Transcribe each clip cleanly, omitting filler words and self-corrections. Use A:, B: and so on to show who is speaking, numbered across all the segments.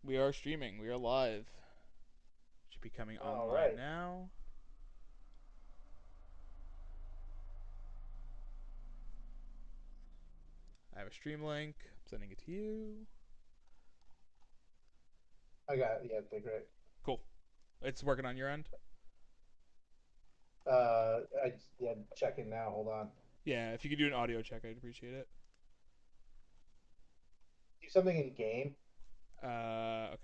A: We are streaming. We are live. Should be coming
B: All
A: online
B: right.
A: now. I have a stream link. I'm sending it to you.
B: I got it. Yeah, okay, great.
A: Cool. It's working on your end?
B: I just yeah, checking now. Hold on.
A: Yeah, if you could do an audio check, I'd appreciate it.
B: Do something in game,
A: Okay. 1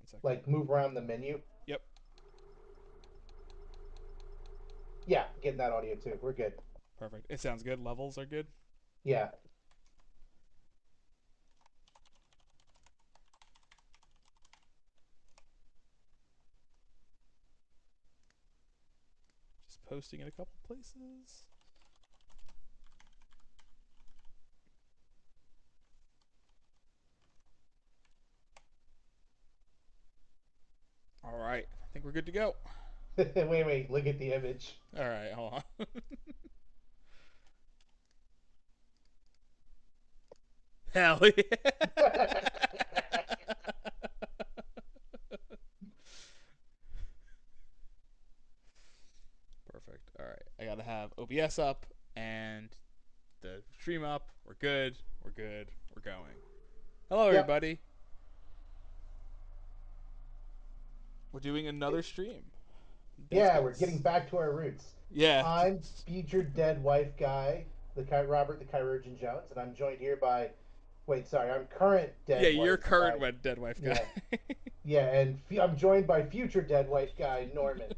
A: second.
B: like move around the menu.
A: Yep.
B: Yeah, getting that audio too. We're good.
A: Perfect. It sounds good. Levels are good.
B: Yeah.
A: Just posting in a couple places. All right. I think we're good to go.
B: Wait. Look at the image.
A: All right. Hold on. Hell yeah. Perfect. All right. I got to have OBS up and the stream up. We're good. We're good. We're going. Hello,
B: Yep.
A: everybody. We're doing another stream. Dead
B: Yeah, we're getting
A: Space.
B: back to our roots.
A: Yeah.
B: I'm future dead wife guy, Robert the Chirurgeon Jones, and I'm joined here by. Wait, sorry, I'm current
A: Yeah,
B: dead
A: you're
B: wife
A: current
B: guy.
A: wed dead wife guy.
B: Yeah, yeah, and I'm joined by future dead wife guy Norman.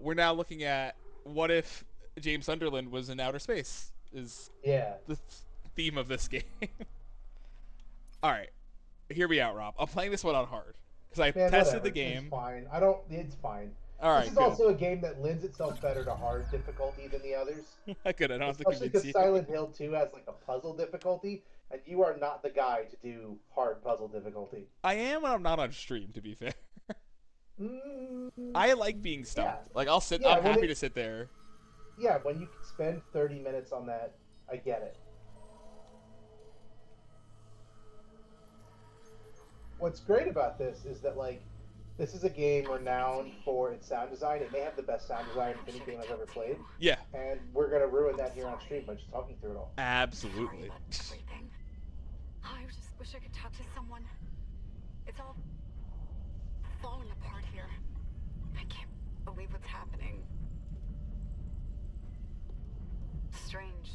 A: We're now looking at what if James Sunderland was in outer space, is
B: Yeah.
A: the theme of this game. All right. Hear me out, Rob. I'm playing this one on hard because I
B: Man,
A: tested the
B: whatever. It's
A: game.
B: fine. I don't. It's fine.
A: All
B: This
A: right,
B: is
A: good.
B: also a game that lends itself better to hard difficulty than the others,
A: Good. I don't have to
B: especially
A: convince
B: because
A: you.
B: Silent Hill 2 has like a puzzle difficulty, and you are not the guy to do hard puzzle difficulty.
A: I am when I'm not on stream. To be fair,
B: Mm,
A: I like being
B: yeah,
A: stumped. Like I'll sit.
B: yeah.
A: I'm happy to sit there.
B: When you can spend 30 minutes on that, I get it. What's great about this is that this is a game renowned for its sound design. It may have the best sound design of any game I've ever played,
A: Yeah,
B: and we're gonna ruin that here on stream by just talking through it all.
A: absolutely.
C: Everything. I just wish I could talk to someone. It's all falling apart here. I can't believe what's happening. Strange.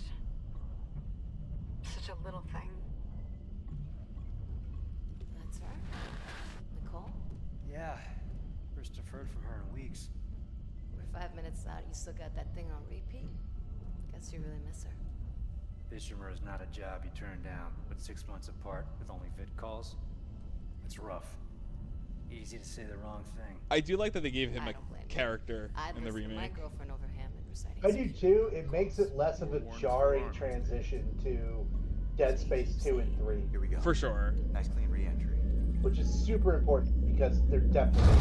C: Such a little thing.
D: That's her? Nicole?
E: Yeah. First I've heard from her in weeks.
D: We're 5 minutes out. You still got that thing on repeat? Guess you really miss her.
E: Fishermer is not a job you turn down, but 6 months apart with only vid calls? It's rough. Easy to say the wrong thing.
A: I do like that they gave him
D: I
A: a
D: don't blame you.
A: character
D: I'd
A: in the
D: listen to my
A: remake.
D: girlfriend over Hammond reciting.
B: I do too. It makes it less of a jarring transition to Dead Space 2 and 3,
F: Here we go.
A: For sure.
F: Nice clean re-entry.
B: which is super important because they're definitely.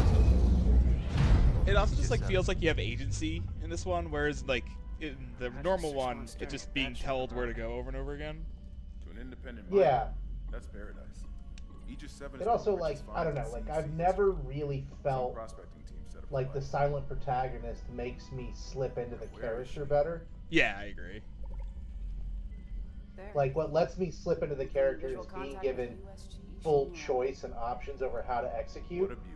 A: It also just like feels like you have agency in this one, whereas like in the normal
E: 6
A: one,
E: months
A: it's just
E: during
A: being
E: that
A: told
E: shit.
A: where to go over and over again.
G: To an independent mind,
B: Yeah.
G: that's paradise. Aegis 7
B: It also I don't know, I've never really felt like the silent protagonist makes me slip into the character better.
A: Yeah, I agree.
D: There.
B: Like what lets me slip into the character is
D: Visual
B: being
D: contact
B: given
D: with USG.
B: full choice and options over how to execute.
G: What a beauty.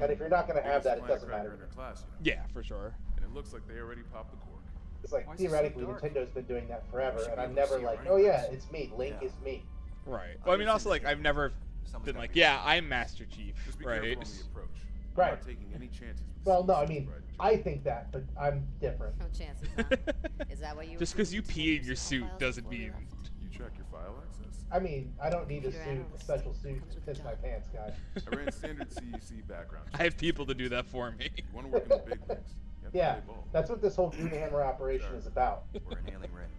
B: And if you're not going to have that, it
G: Biggest
B: doesn't
G: firecracker
B: matter.
G: in their class, you know?
A: Yeah, for sure.
G: And it looks like they already popped the cork.
B: It's like
E: Why is it so
B: theoretically
E: dark?
B: Nintendo's been doing that forever,
G: Should
B: and
G: be
B: I'm
G: able to
B: never
G: see it
B: like,
G: right
B: oh yeah,
G: away.
B: it's me. Link
F: Yeah.
B: is me.
A: Right. Well, I mean, also like I've never
F: Someone's
A: been
F: gotta
A: like,
F: be
A: yeah, I'm Master Chief,
G: Just be
A: right?
G: careful on the approach. I'm
B: Right.
G: not taking any chances with
B: Well,
G: the
B: no, I
G: CEC's
B: mean,
G: pride and
B: I
G: joy.
B: think that, but I'm different.
D: No chances, huh? Is that why you?
A: Just because you
D: refused to
A: pee in
D: change
A: your suit
D: files
A: doesn't
D: before you
A: mean.
D: left?
G: You check your file access.
B: I mean, I don't need a
D: Computer
B: suit, a
D: analyst.
B: special suit
D: Comes
B: to
D: with the
B: piss my
D: job.
B: pants, guy.
G: I ran standard CEC background
A: I have
G: checks.
A: people to do that for me.
G: You want to work in the big leagues. You have to
B: Yeah,
G: play ball.
B: that's what this whole Ghoulhammer operation is about.
F: We're inhaling range.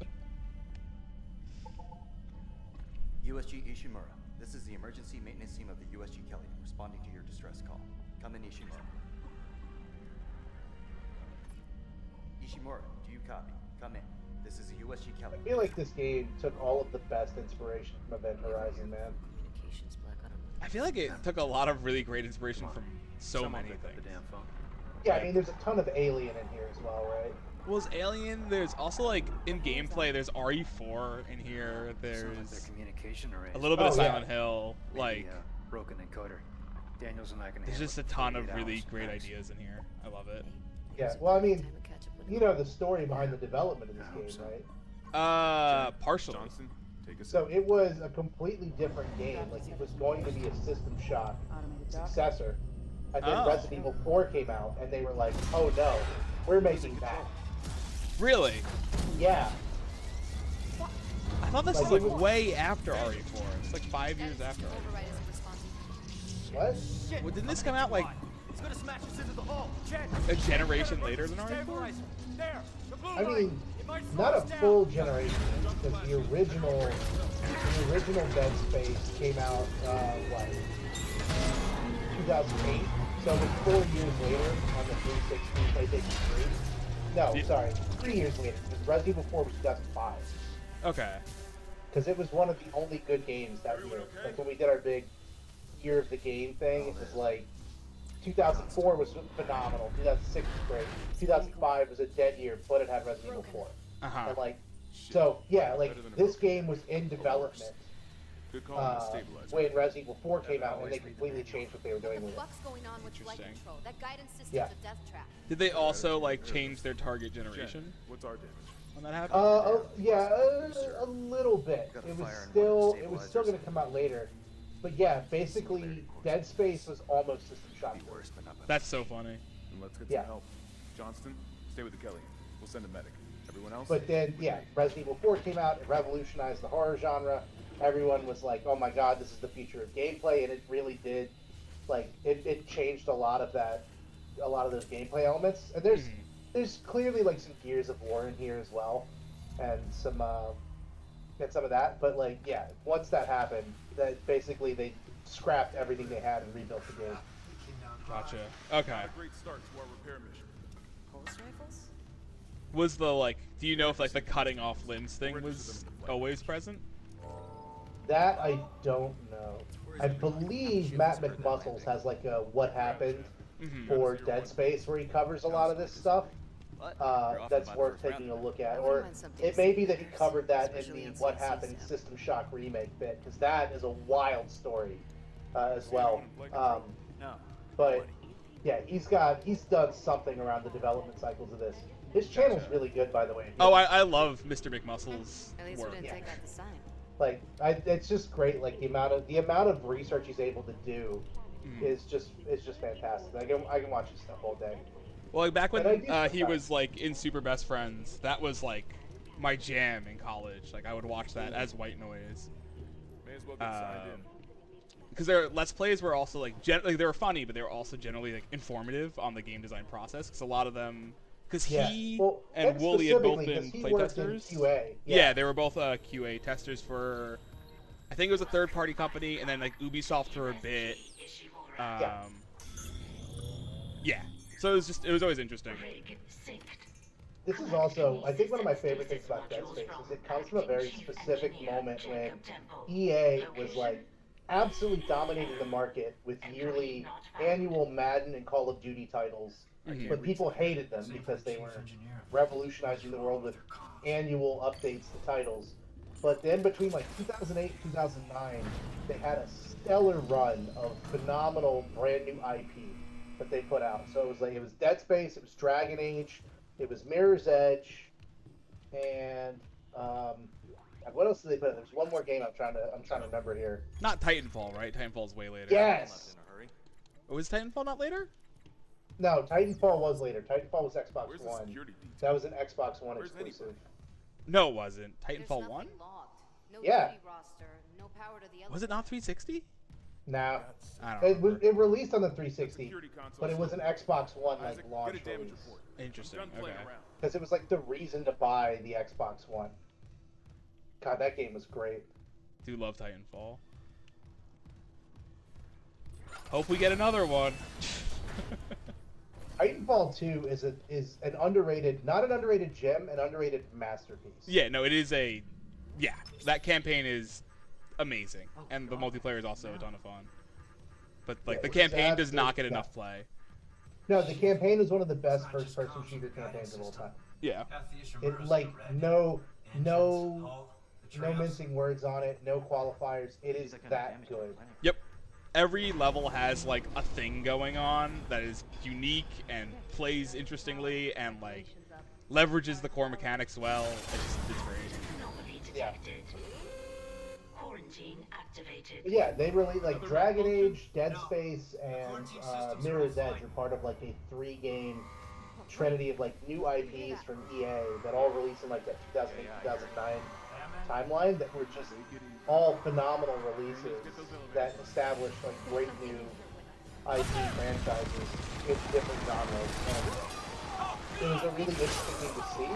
F: USG Ishimura, this is the emergency maintenance team of the USG Kelly, responding to your distress call. Come in, Ishimura. Ishimura, do you copy? Come in. This is the USG
B: I
F: Kelly.
B: feel like this game took all of the best inspiration from Event Horizon, man.
D: Communications black on
A: I feel like it took a lot of really great inspiration from so
E: Someone
A: many
E: pick up
A: things.
E: the damn phone.
B: Yeah, I mean, there's a ton of Alien in here as well, right?
A: Well, there's Alien. There's also like in gameplay. There's RE4 in here.
E: Sound like their
A: There's
E: communication array.
A: a little bit of
B: Oh, yeah.
A: Silent Hill.
E: Maybe,
A: Like
E: broken encoder. Daniels and I can
A: there's
E: handle
A: just a
E: it.
A: ton of
E: 48
A: really
E: hours,
A: great
E: max.
A: ideas in here. I love it.
B: Yeah, well, I mean,
D: Time to catch up with
B: you know the story behind the development of this game, right?
A: Partially.
G: Johnson, take a
B: So it was a completely different game. Like, it was going to be a System Shock successor. And then
A: Oh.
B: Resident Evil 4 came out, and they were like, oh no, we're making that.
A: Really?
B: Yeah.
A: I thought this
B: Like,
A: was
B: it
A: like
B: was-
A: way after RE4. It's like 5 years after RE4.
D: Override isn't responsive.
B: What?
A: Well, didn't this come out like
H: It's gonna smash us into the hull. Jet.
A: a generation later than RE4?
H: Stabilizer. There. The blue
B: I
H: light.
B: mean,
H: It might slow
B: not a
H: us down.
B: full generation, because the original Dead Space came out, what, 2008? So it was 4 years later on the 360 PlayStation 3. No,
A: Yeah.
B: sorry, 3 years later, because Resident Evil 4 was 2005.
A: Okay.
B: Because it was one of the only good games that year. Like, when we did our big Year of the Game thing, it was like, 2004 was phenomenal, 2006 was great, 2005 was a dead year, but it had Resident Evil 4.
A: Uh-huh.
B: And like, so yeah, like this game was in development
G: Good call on the stabilizer.
B: when Resident Evil 4 came out, and they completely changed what they were doing
D: What
B: with
D: the
B: it.
D: fuck's going on with flight
A: Interesting.
D: control? That guidance system's
B: Yeah.
D: a death trap.
A: Did they also like change their target
G: Jen,
A: generation
G: what's our damage?
A: when that happened?
B: Yeah, a little bit.
F: Got a
B: It was
F: fire in
B: still,
F: one of the
B: it was still going to come out later, but yeah, basically, Dead Space was almost System Shock.
F: Worse, but not better.
A: That's so funny.
G: And let's get
B: Yeah.
G: some help. Johnston, stay with the Kelly. We'll send a medic. Everyone else?
B: But then, yeah, Resident Evil 4 came out, it revolutionized the horror genre. Everyone was like, oh my god, this is the future of gameplay, and it really did. Like, it changed a lot of those gameplay elements. And there's clearly like some Gears of War in here as well, and some of that. But like, yeah, once that happened, that basically they scrapped everything they had and rebuilt the game.
A: Gotcha. Okay.
G: Not a great start to our repair mission.
D: Pulse rifles?
A: Was the like? Do you know if like the cutting off limbs thing was always present?
B: That I don't know. I believe Matt McMuscles has like a what happened for Dead Space where he covers a lot of this stuff. That's worth taking a look at. Or it may be that he covered that in the What Happened System Shock remake bit, because that is a wild story as well. But yeah, he's done something around the development cycles of this. His channel's really good, by the way.
A: Oh, I love Mr. McMuscle's
D: At least we
A: work.
D: didn't
B: Yeah.
D: take out the sign.
B: Like, it's just great. Like the amount of research he's able to do is just fantastic. I can watch his stuff all day.
A: Well, like back
B: And I
A: when
B: do
A: he
B: sometimes.
A: was like in Super Best Friends, that was like my jam in college. Like I would watch that as white noise.
G: May as well get signed in.
A: Because their Let's Plays were also like, they were funny, but they were also generally like informative on the game design process. Because a lot of them, because
B: Yeah.
A: he
B: Well,
A: and Wooly had both
B: specifically, 'cause
A: been
B: he worked in
A: playtesters.
B: QA.
A: Yeah, they were both QA testers for, I think it was a third-party company, and then like Ubisoft for a bit. Yeah. So it was always interesting.
B: This is also, I think, one of my favorite things about Dead Space is it comes from a very specific moment when EA was like absolutely dominating the market with yearly annual Madden and Call of Duty titles, but people hated them because they were revolutionizing the world with annual updates to titles. But then between like 2008 and 2009, they had a stellar run of phenomenal brand new IP that they put out. So it was Dead Space, it was Dragon Age, it was Mirror's Edge, and what else did they put out? There's one more game I'm trying to remember here.
A: Not Titanfall, right? Titanfall's way later.
B: Yes.
F: In a hurry.
A: Was Titanfall not later?
B: No, Titanfall was later. Titanfall was Xbox
G: Where's the
B: One.
G: security detail?
B: That was an Xbox One
G: Where's
B: exclusive.
A: No, it wasn't.
D: There's
A: Titanfall
D: nothing
A: 1?
D: logged. No
B: Yeah.
D: duty roster, no power to the
A: Was it not 360?
B: Now,
A: I don't know.
B: it released on the 360,
G: Security console
B: but it was an Xbox One like
G: Isaac,
B: launch
G: get a damage
B: release.
G: report.
A: Interesting.
G: Done playing
A: Okay.
G: around.
B: Because it was like the reason to buy the Xbox One. God, that game was great.
A: Do love Titanfall. Hope we get another one.
B: Titanfall 2 is an underrated, not an underrated gem, an underrated masterpiece.
A: Yeah, no, it is a, yeah, that campaign is amazing, and the multiplayer is also a ton of fun. But like the
B: It is
A: campaign does not
B: absolute-
A: get
B: yeah.
A: enough play.
B: No, the campaign is one of the best first-person shooter campaigns of all time.
A: Yeah.
B: It like no mincing words on it, no qualifiers. It is that good.
A: Yep. Every level has like a thing going on that is unique and plays interestingly and like leverages the core mechanics well. It's great.
B: Yeah.
I: Quarantine activated.
B: Yeah, they really like Dragon Age, Dead Space, and Mirror's Edge are part of like a 3-game trinity of like new IPs from EA that all released in like that 2008, 2009 timeline that were just all phenomenal releases that established like great new IP franchises in different genres. And it was a really interesting thing to see.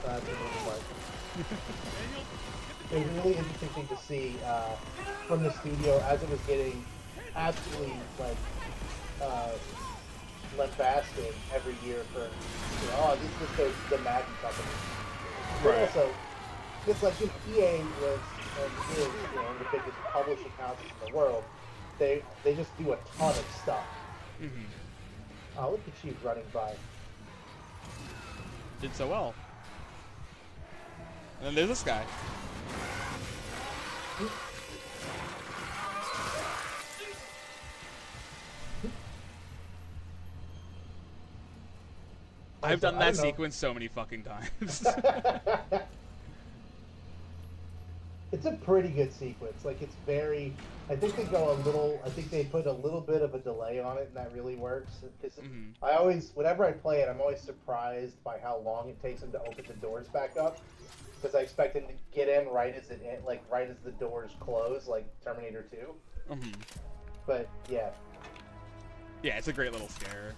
B: That's a little much. It was a really interesting thing to see from the studio as it was getting absolutely like lambasted every year for, this is the Madden company. But also, it's like if EA was and is one of the biggest publishing houses in the world, they just do a ton of stuff.
A: Mm-hmm.
B: Oh, look at you running by.
A: Did so well. And then there's this guy. I've done that sequence so many fucking times.
B: It's a pretty good sequence. Like, it's very... I think they put a little bit of a delay on it, and that really works. Because I always... Whenever I play it, I'm always surprised by how long it takes them to open the doors back up. Because I expect them to get in right as the doors close, like Terminator 2.
A: Mm-hmm.
B: But, yeah.
A: Yeah, it's a great little scare.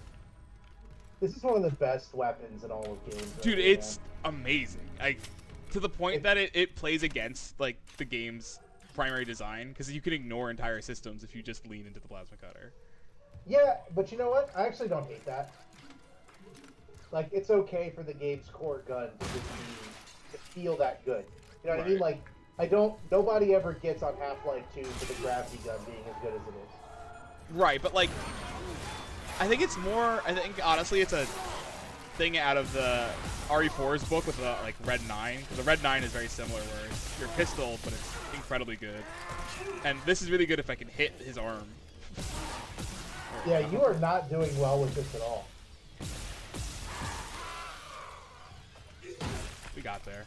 B: This is one of the best weapons in all of games.
A: Dude, it's amazing. To the point that it plays against like the game's primary design, because you can ignore entire systems if you just lean into the plasma cutter.
B: Yeah, but you know what? I actually don't hate that. Like, it's okay for the game's core gun to feel that good. You know what I mean? Like, nobody ever gets on Half-Life 2 for the gravity gun being as good as it is.
A: Right, but like, I think honestly it's a thing out of the RE4's book with the like Red 9. The Red 9 is very similar, where it's your pistol, but it's incredibly good. And this is really good if I can hit his arm.
B: Yeah, you are not doing well with this at all.
A: We got there.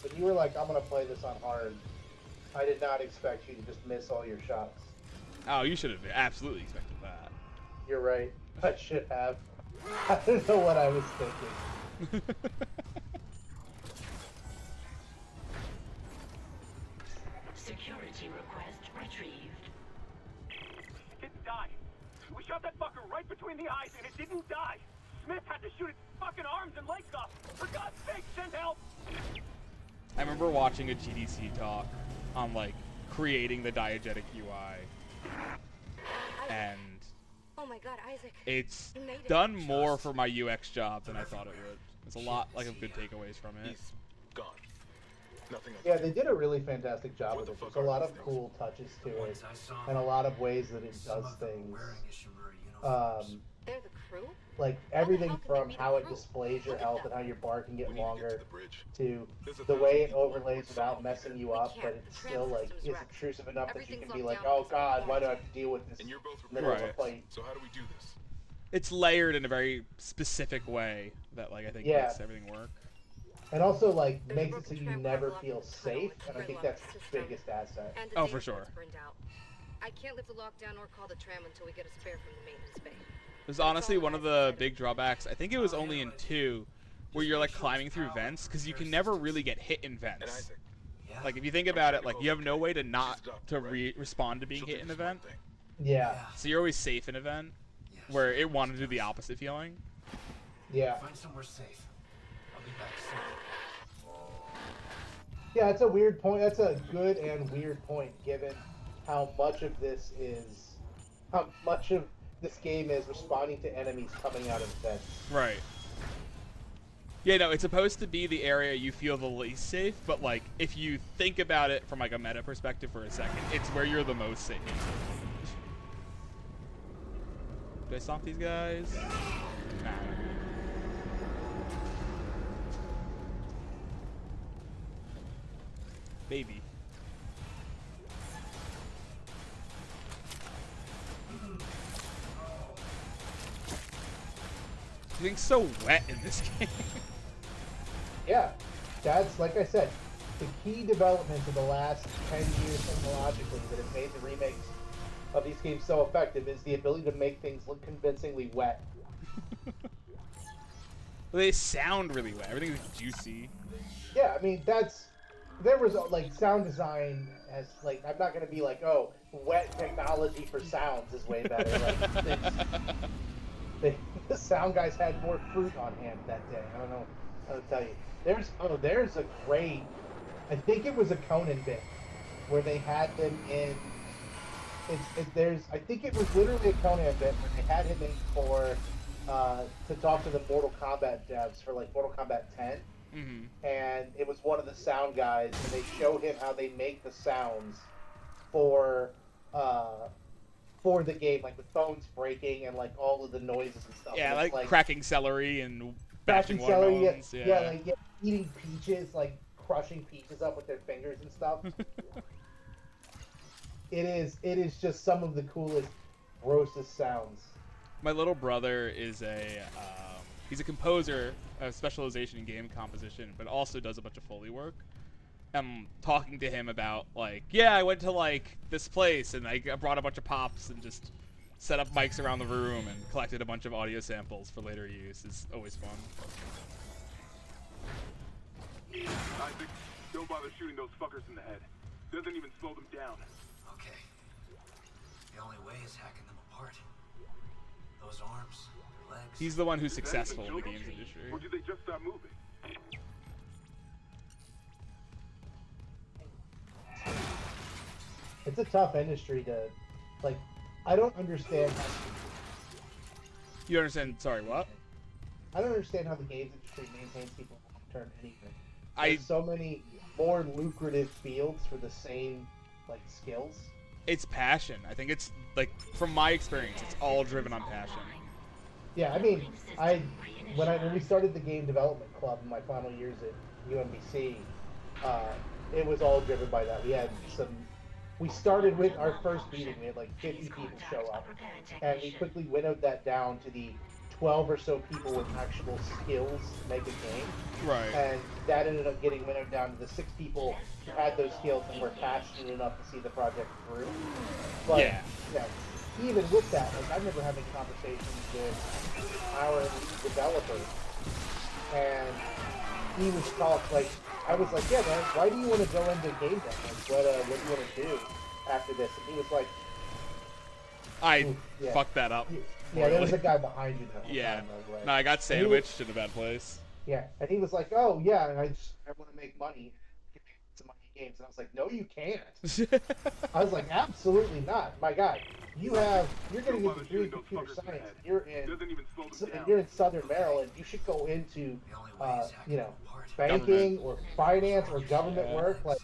B: But you were like, I'm gonna play this on hard. I did not expect you to just miss all your shots.
A: Oh, you should have absolutely expected that.
B: You're right. I should have. I don't know what I was thinking.
I: Security request retrieved.
H: It didn't die. We shot that fucker right between the eyes and it didn't die. Smith had to shoot its fucking arms and legs off. For God's sake, send help!
A: I remember watching a GDC talk on like creating the diegetic UI, and
D: Oh my God, Isaac.
A: it's done more for my UX job than I thought it would. There's a lot like of good takeaways from it.
G: He's gone. Nothing else.
B: Yeah, they did a really fantastic job with it. There's a lot of cool touches to it, and a lot of ways that it does things.
C: They're the crew?
B: Like everything from how it displays your health and how your bar can get longer, to the way it overlays without messing you up, but it's still like is intrusive enough that you can be like, oh God, why do I have to deal with this?
G: And you're both
B: middle of a
A: Right.
B: fight?
G: So how do we do this?
A: It's layered in a very specific way that like I think
B: Yeah.
A: makes everything work.
B: And also like makes it so you never feel safe, and I think that's the biggest asset.
C: And the
A: Oh,
C: data
A: for sure.
C: port's burned out. I can't lift the lockdown or call the tram until we get a spare from the maintenance bay.
A: It was honestly one of the big drawbacks. I think it was only in 2 where you're like climbing through vents, because you can never really get hit in
G: And
A: vents.
G: Isaac,
A: Like if you think about it, like you have no way to not respond to being hit in an event,
B: Yeah,
A: so you're always safe in an event. Where it wanted to do the opposite feeling.
B: yeah,
E: Find somewhere safe. I'll be back soon.
B: yeah. It's a weird point. That's a good and weird point, given how much of this is, how much of this game is responding to enemies coming out of vents.
A: Right. Yeah, no, it's supposed to be the area you feel the least safe, but like if you think about it from like a meta perspective for a second, it's where you're the most safe. Do I stomp these guys? Nah. Baby. Everything's so wet in this game.
B: Yeah, that's, like I said, the key developments of the last 10 years technologically that have made the remakes of these games so effective is the ability to make things look convincingly wet.
A: They sound really wet. Everything's juicy.
B: Yeah, I mean, there was, like, sound design as, like, I'm not going to be like, oh, wet technology for sounds is way better. Like, the sound guys had more fruit on hand that day. I don't know how to tell you. There's a great, I think it was a Conan bit where they had them in. I think it was literally a Conan bit where they had him in for to talk to the Mortal Kombat devs for like Mortal Kombat 10, and it was one of the sound guys, and they showed him how they make the sounds for the game, like with phones breaking and like all of the noises and stuff.
A: Yeah,
B: and
A: like cracking celery and
B: cracking
A: bashing
B: celery,
A: watermelons.
B: yeah, like eating peaches, like crushing peaches up with their fingers and stuff. It is just some of the coolest, grossest sounds.
A: My little brother is he's a composer of specialization in game composition, but also does a bunch of Foley work. I'm talking to him about like, yeah, I went to like this place and I brought a bunch of pops and just set up mics around the room and collected a bunch of audio samples for later use. It's always fun.
H: Isaac, don't bother shooting those fuckers in the head. Doesn't even slow them down.
E: Okay. The only way is hacking them apart. Those arms, their legs.
A: He's the one who's
H: Is that
A: successful in
H: even
A: the games
H: children?
A: industry.
H: Or did they just stop moving?
B: It's a tough industry to, like, I don't understand how.
A: You understand? Sorry, what?
B: I don't understand how the games industry maintains people long-term anything.
A: I-
B: There's so many more lucrative fields for the same, like, skills.
A: It's passion. I think it's like, from my experience, it's all driven on passion.
B: Yeah, I mean, when we started the game development club in my final years at UMBC, it was all driven by that. We started with our first meeting. We had like 50 people show up, and we quickly winnowed that down to the 12 or so people with actual skills to make a game.
A: Right.
B: And that ended up getting winnowed down to the 6 people who had those skills and were passionate enough to see the project through. But
A: Yeah.
B: Even with that, like, I remember having conversations with our lead developer, and he was I was like, yeah, man, why do you want to go into game dev? Like, what do you want to do after this? And he was like,
A: I fucked that up.
B: yeah, there was a guy behind you that whole
A: Yeah.
B: time, by the way.
A: No, I got sandwiched in a bad place.
B: Yeah, and he was like, oh, yeah, I want to make money. Give me some money in games. And I was like, no, you can't. I was like, absolutely not. My guy, you're going to get a degree in computer science. You're in Southern Maryland. You should go into, banking or finance or government work. Like,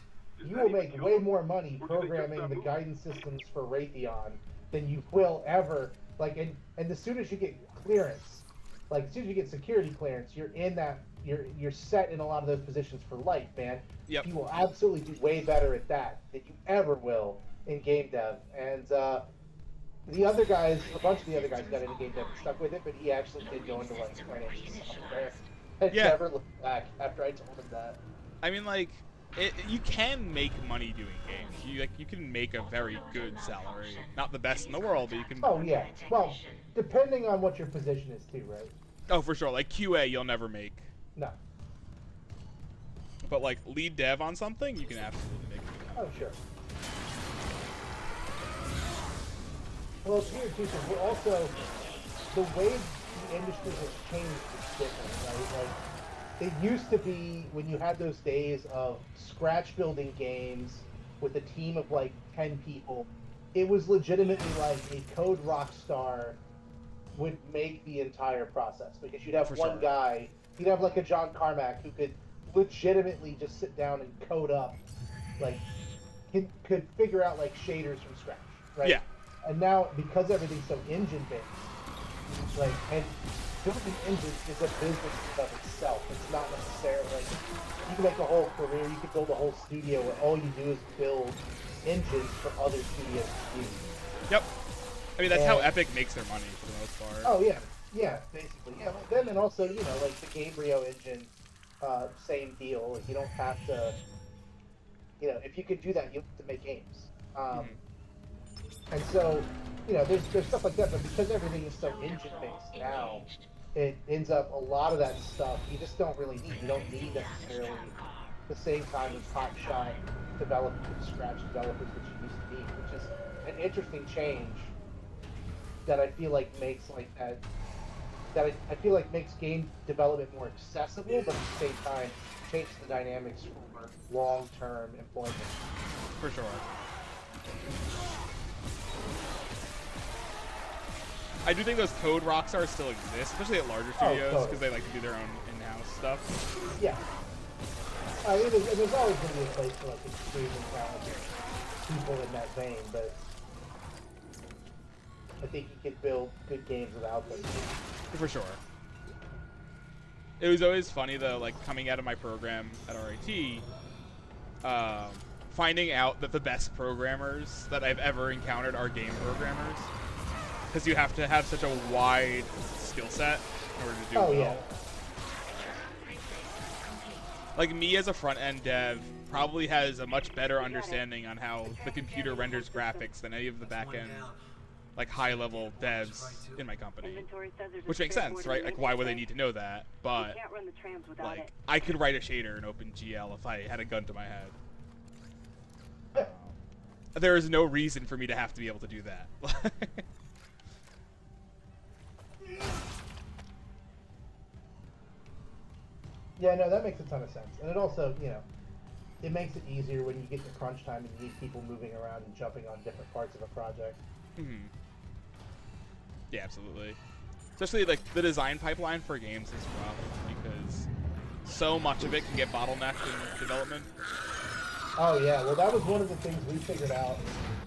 B: you will make way more money programming the guidance systems for Raytheon than you will ever. Like, and as soon as you get clearance, like as soon as you get security clearance, you're in that. You're set in a lot of those positions for life, man.
A: Yep.
B: You will absolutely do way better at that than you ever will in game dev. And the other guys, a bunch of the other guys got into game dev and stuck with it, but he actually did go into like financial software. I never looked back after I told him that.
A: I mean, like, you can make money doing games. You can make a very good salary. Not the best in the world, but you can.
B: Oh yeah. Well, depending on what your position is too, right?
A: Oh, for sure. Like QA, you'll never make.
B: No.
A: But like lead dev on something, you can absolutely make it.
B: Oh sure. Well, it's weird too, because we're also the way the industry has changed is different, right? Like, it used to be when you had those days of scratch building games with a team of like 10 people, it was legitimately like a code rock star would make the entire process, because you'd have
A: For
B: one
A: sure.
B: guy, you'd have like a John Carmack who could legitimately just sit down and code up, like could figure out like shaders from scratch, right?
A: Yeah.
B: And now, because everything's so engine based, like, and building engines is a business of itself. It's not necessarily like you can make a whole career, you could build a whole studio where all you do is build engines for other studios to use.
A: Yep. I mean, that's how Epic makes their money for the most part.
B: Oh yeah, basically, yeah. Well, then and also, you know, like the Gabriel engine, same deal. Like, you don't have to, you know, if you could do that, you don't have to make games. And so, you know, there's stuff like that, but because everything is so engine based now, it ends up a lot of that stuff you just don't really need. You don't need necessarily the same kind of hotshot development from scratch developers that you used to need, which is an interesting change that I feel like makes like I feel like makes game development more accessible, but at the same time changes the dynamics for long-term employment.
A: For sure. I do think those code rockstars still exist, especially at larger studios, because they like to do their own in-house stuff.
B: Yeah. I mean, there's always going to be a place for like extremely talented people in that vein, but I think you could build good games without them.
A: For sure. It was always funny though, like coming out of my program at RIT, finding out that the best programmers that I've ever encountered are game programmers, because you have to have such a wide skill set in order to do well.
B: Yeah.
A: Like me as a front-end dev probably has a much better understanding on how the computer renders graphics than any of the back-end, like high-level devs in my company. Which makes sense, right? Like, why would they need to know that? But like, I could write a shader in OpenGL if I had a gun to my head. There is no reason for me to have to be able to do that.
B: Yeah, no, that makes a ton of sense. And it also, you know, it makes it easier when you get to crunch time and you need people moving around and jumping on different parts of a project.
A: Yeah, absolutely. Especially, like, the design pipeline for games is rough, because so much of it can get bottlenecked in development.
B: Oh, yeah. Well, that was one of the things we figured out.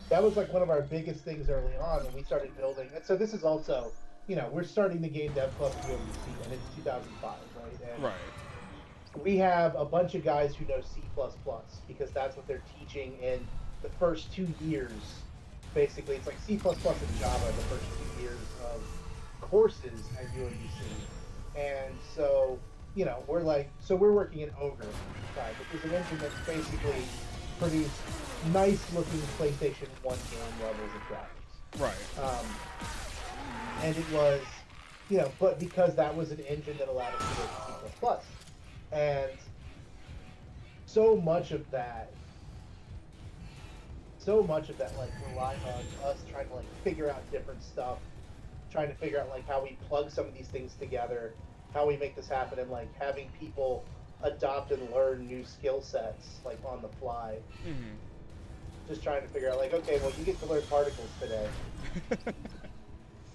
B: That was, like, one of our biggest things early on when we started building. And so this is also, you know, we're starting the Game Dev Club at UMBC, and it's 2005, right? And
A: right.
B: We have a bunch of guys who know C++, because that's what they're teaching in the first 2 years. Basically, it's like C++ and Java the first 2 years of courses at UMBC. And so, you know, we're working in Ogre, right, which is an engine that basically produced nice-looking PlayStation 1 game levels of graphics.
A: Right.
B: And it was, you know, but because that was an engine that allowed us to go to C++. And so much of that like relied on us trying to like figure out different stuff, trying to figure out like how we plug some of these things together, how we make this happen, and like having people adopt and learn new skill sets like on the fly. Just trying to figure out like, okay, well, you get to learn particles today.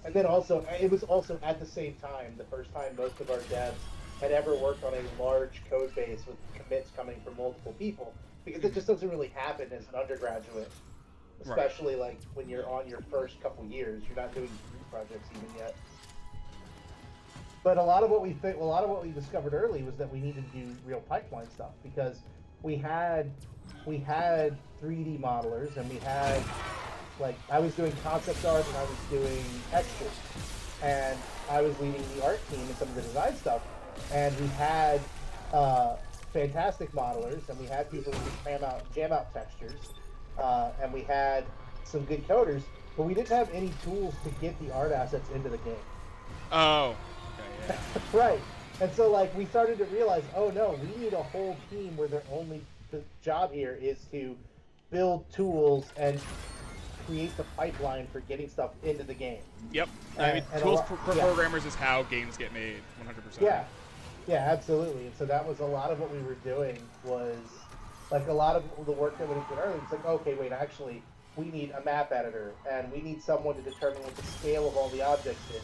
B: And then also, it was also at the same time, the first time most of our devs had ever worked on a large code base with commits coming from multiple people, because it just doesn't really happen as an undergraduate, especially like when you're on your first couple years. You're not doing group projects even yet. But a lot of what we discovered early was that we needed to do real pipeline stuff, because we had 3D modelers, and we had, like, I was doing concept art and I was doing textures, and I was leading the art team and some of the design stuff. And we had fantastic modelers, and we had people who could jam out textures, and we had some good coders, but we didn't have any tools to get the art assets into the game.
A: Oh. Okay, yeah.
B: Right. And so, like, we started to realize, oh no, we need a whole team where their only job here is to build tools and create the pipeline for getting stuff into the game.
A: Yep. I mean, tools for programmers is how games get made, 100%.
B: Yeah. Yeah, absolutely. And so that was a lot of what we were doing, was like a lot of the work that we did early. It's like, okay, wait, actually, we need a map editor, and we need someone to determine what the scale of all the objects is.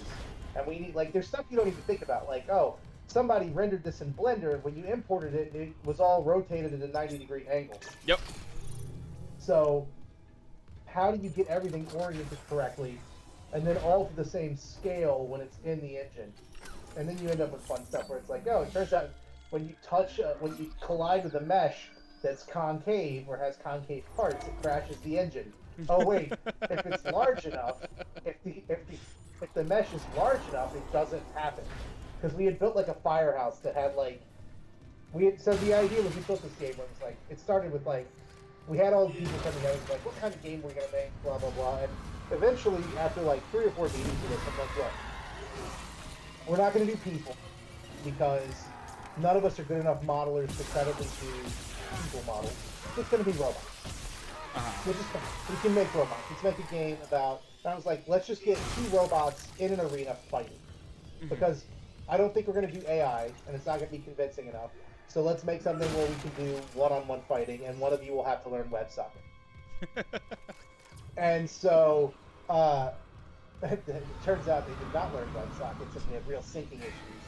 B: And we need, like, there's stuff you don't even think about, like, oh, somebody rendered this in Blender, and when you imported it, it was all rotated at a 90-degree angle.
A: Yep.
B: So, how do you get everything oriented correctly, and then all to the same scale when it's in the engine? And then you end up with fun stuff where it's like, oh, it turns out when you collide with a mesh that's concave or has concave parts, it crashes the engine. Oh wait, if it's large enough, if the mesh is large enough, it doesn't happen. Because we had built like a firehouse that had like, so the idea was we built this game where it was like, it started with like, we had all the people coming out and like, what kind of game we're gonna make, blah blah blah, and eventually after like 3 or 4 meetings with us, I'm like, look, we're not gonna do people because none of us are good enough modelers to credibly do people models. It's gonna be robots. Which is fine. We can make robots. Let's make a game about. And I was like, let's just get 2 robots in an arena fighting, because I don't think we're gonna do AI, and it's not gonna be convincing enough. So let's make something where we can do one-on-one fighting, and one of you will have to learn WebSocket. And so, it turns out they did not learn WebSockets, and we had real syncing issues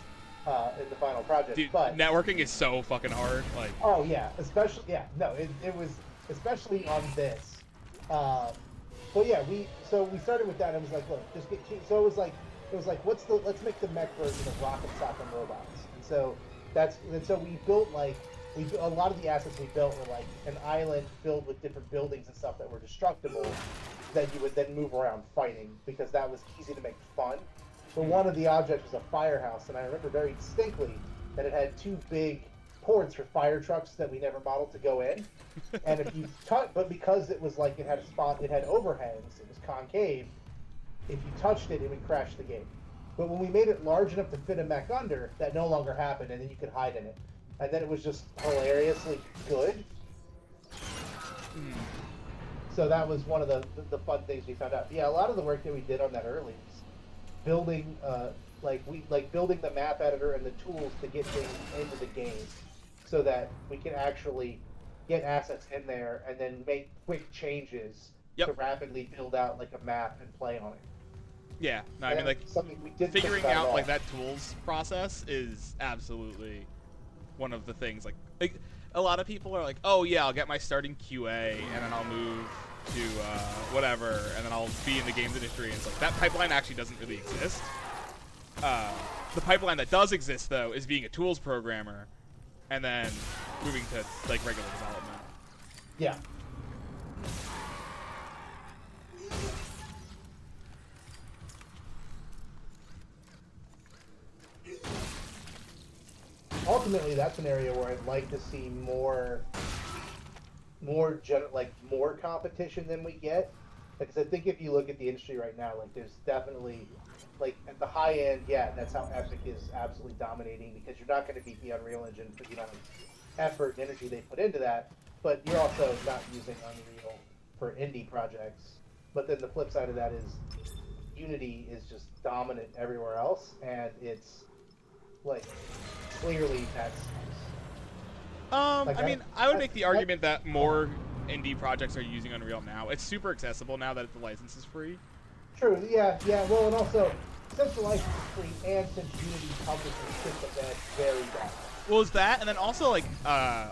B: in the final project.
A: Dude,
B: but
A: networking is so fucking hard. Like,
B: oh yeah, especially it was especially on this. But yeah, we started with that and was like, look, just get so it was like let's make the mech version of Rocket Sock and robots. And so we built a lot of the assets we built were like an island filled with different buildings and stuff that were destructible that you would then move around fighting, because that was easy to make fun. But one of the objects was a firehouse, and I remember very distinctly that it had 2 big ports for fire trucks that we never modeled to go in. And if you but because it was like it had overhangs, it was concave, if you touched it, it would crash the game. But when we made it large enough to fit a mech under, that no longer happened, and then you could hide in it. And then it was just hilariously good. So that was one of the fun things we found out. Yeah, a lot of the work that we did on that early was building building the map editor and the tools to get things into the game, so that we can actually get assets in there and then make quick changes to rapidly build out like a map and play on it.
A: Yeah, no, I mean, like,
B: something we did
A: figuring out like that tools process is absolutely one of the things. Like a lot of people are like, oh yeah, I'll get my starting QA and then I'll move to whatever, and then I'll be in the games industry. And it's like that pipeline actually doesn't really exist. The pipeline that does exist though is being a tools programmer, and then moving to like regular development.
B: Yeah. Ultimately, that's an area where I'd like to see more competition than we get. Because I think if you look at the industry right now, like there's definitely, like at the high end, yeah, that's how Epic is absolutely dominating, because you're not going to beat the Unreal Engine for the amount of effort and energy they put into that, but you're also not using Unreal for indie projects. But then the flip side of that is Unity is just dominant everywhere else, and it's like clearly that's
A: I mean, I would make the argument that more indie projects are using Unreal now. It's super accessible now that the license is free.
B: True, yeah. Well, and also, since the license is free and since Unity publishes system, that's very bad.
A: Well, it's that, and then also, like,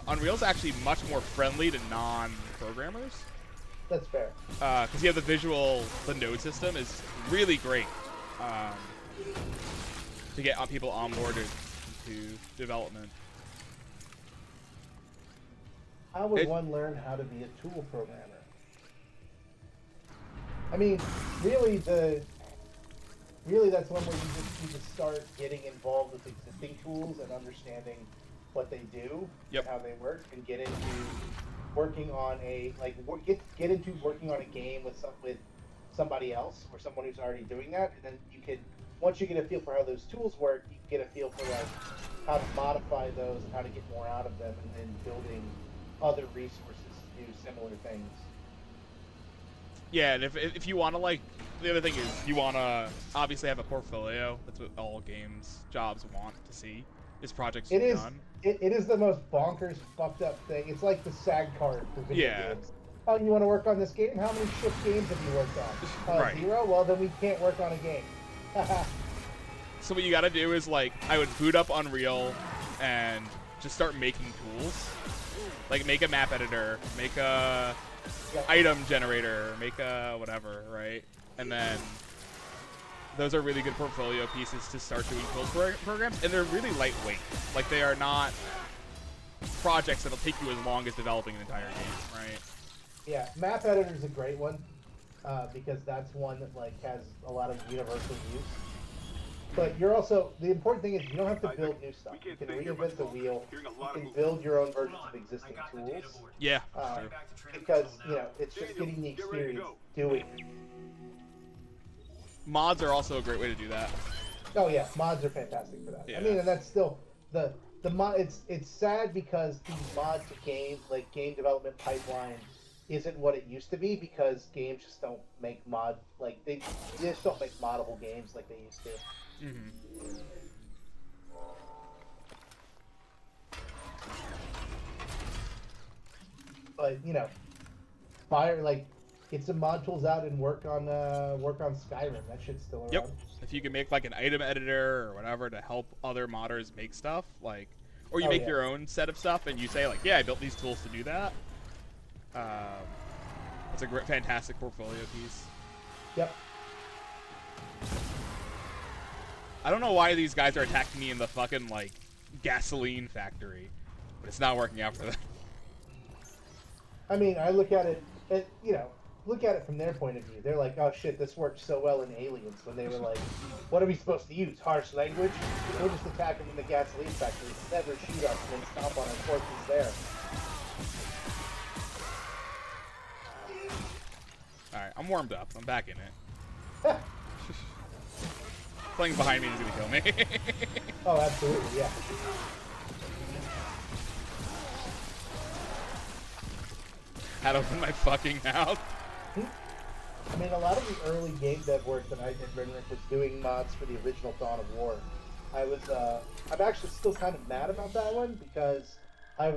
A: Unreal's actually much more friendly to non-programmers.
B: That's fair.
A: Because you have the node system is really great to get people onboarded into development.
B: How would one learn how to be a tool programmer? I mean, really that's one where you just start getting involved with existing tools and understanding what they do and how they work, and get into working on a working on a game with somebody else or someone who's already doing that, and then you can, once you get a feel for how those tools work, you can get a feel for like how to modify those and how to get more out of them, and then building other resources to do similar things.
A: Yeah, and if you want to, like, the other thing is you want to obviously have a portfolio. That's what all games jobs want to see, is projects you've done.
B: It is the most bonkers, fucked up thing. It's like the SAG card for video games. oh, you want to work on this game? How many ship games have you worked on?
A: Right.
B: 0? Well, then we can't work on a game.
A: So what you gotta do is, like, I would boot up Unreal and just start making tools. Like, make a map editor, make a item generator, make a whatever, right? And then those are really good portfolio pieces to start doing tools programs, and they're really lightweight. Like, they are not projects that'll take you as long as developing an entire game, right?
B: Yeah, map editor is a great one because that's one that like has a lot of universal use. But you're also, the important thing is you don't have to build new stuff. You can reinvent the wheel. You can build your own versions of existing tools.
A: Yeah.
B: Because, you know, it's just getting the experience doing it.
A: Mods are also a great way to do that.
B: Oh yeah, mods are fantastic for that.
A: Yeah.
B: I mean, and that's still the mod. It's sad because the mod to game development pipeline isn't what it used to be because games just don't make they just don't make moddable games like they used to.
A: Mm-hmm.
B: But you know, get some mod tools out and work on Skyrim. That shit's still around.
A: Yep. If you can make like an item editor or whatever to help other modders make stuff, like, or you make your own set of stuff and you say like, yeah, I built these tools to do that. It's a great, fantastic portfolio piece.
B: Yep.
A: I don't know why these guys are attacking me in the fucking like gasoline factory, but it's not working out for them.
B: I mean, I look at it, look at it from their point of view. They're like, oh shit, this worked so well in Aliens when they were like, what are we supposed to use? Harsh language? We'll just attack them in the gasoline factory, never shoot us, and then stomp on our corpses there.
A: Alright, I'm warmed up. I'm back in it. Playing behind me is gonna kill me.
B: Oh, absolutely, yeah.
A: Had to open my fucking mouth.
B: I mean, a lot of the early game dev work that I did Remake was doing mods for the original Dawn of War. I'm actually still kind of mad about that one because I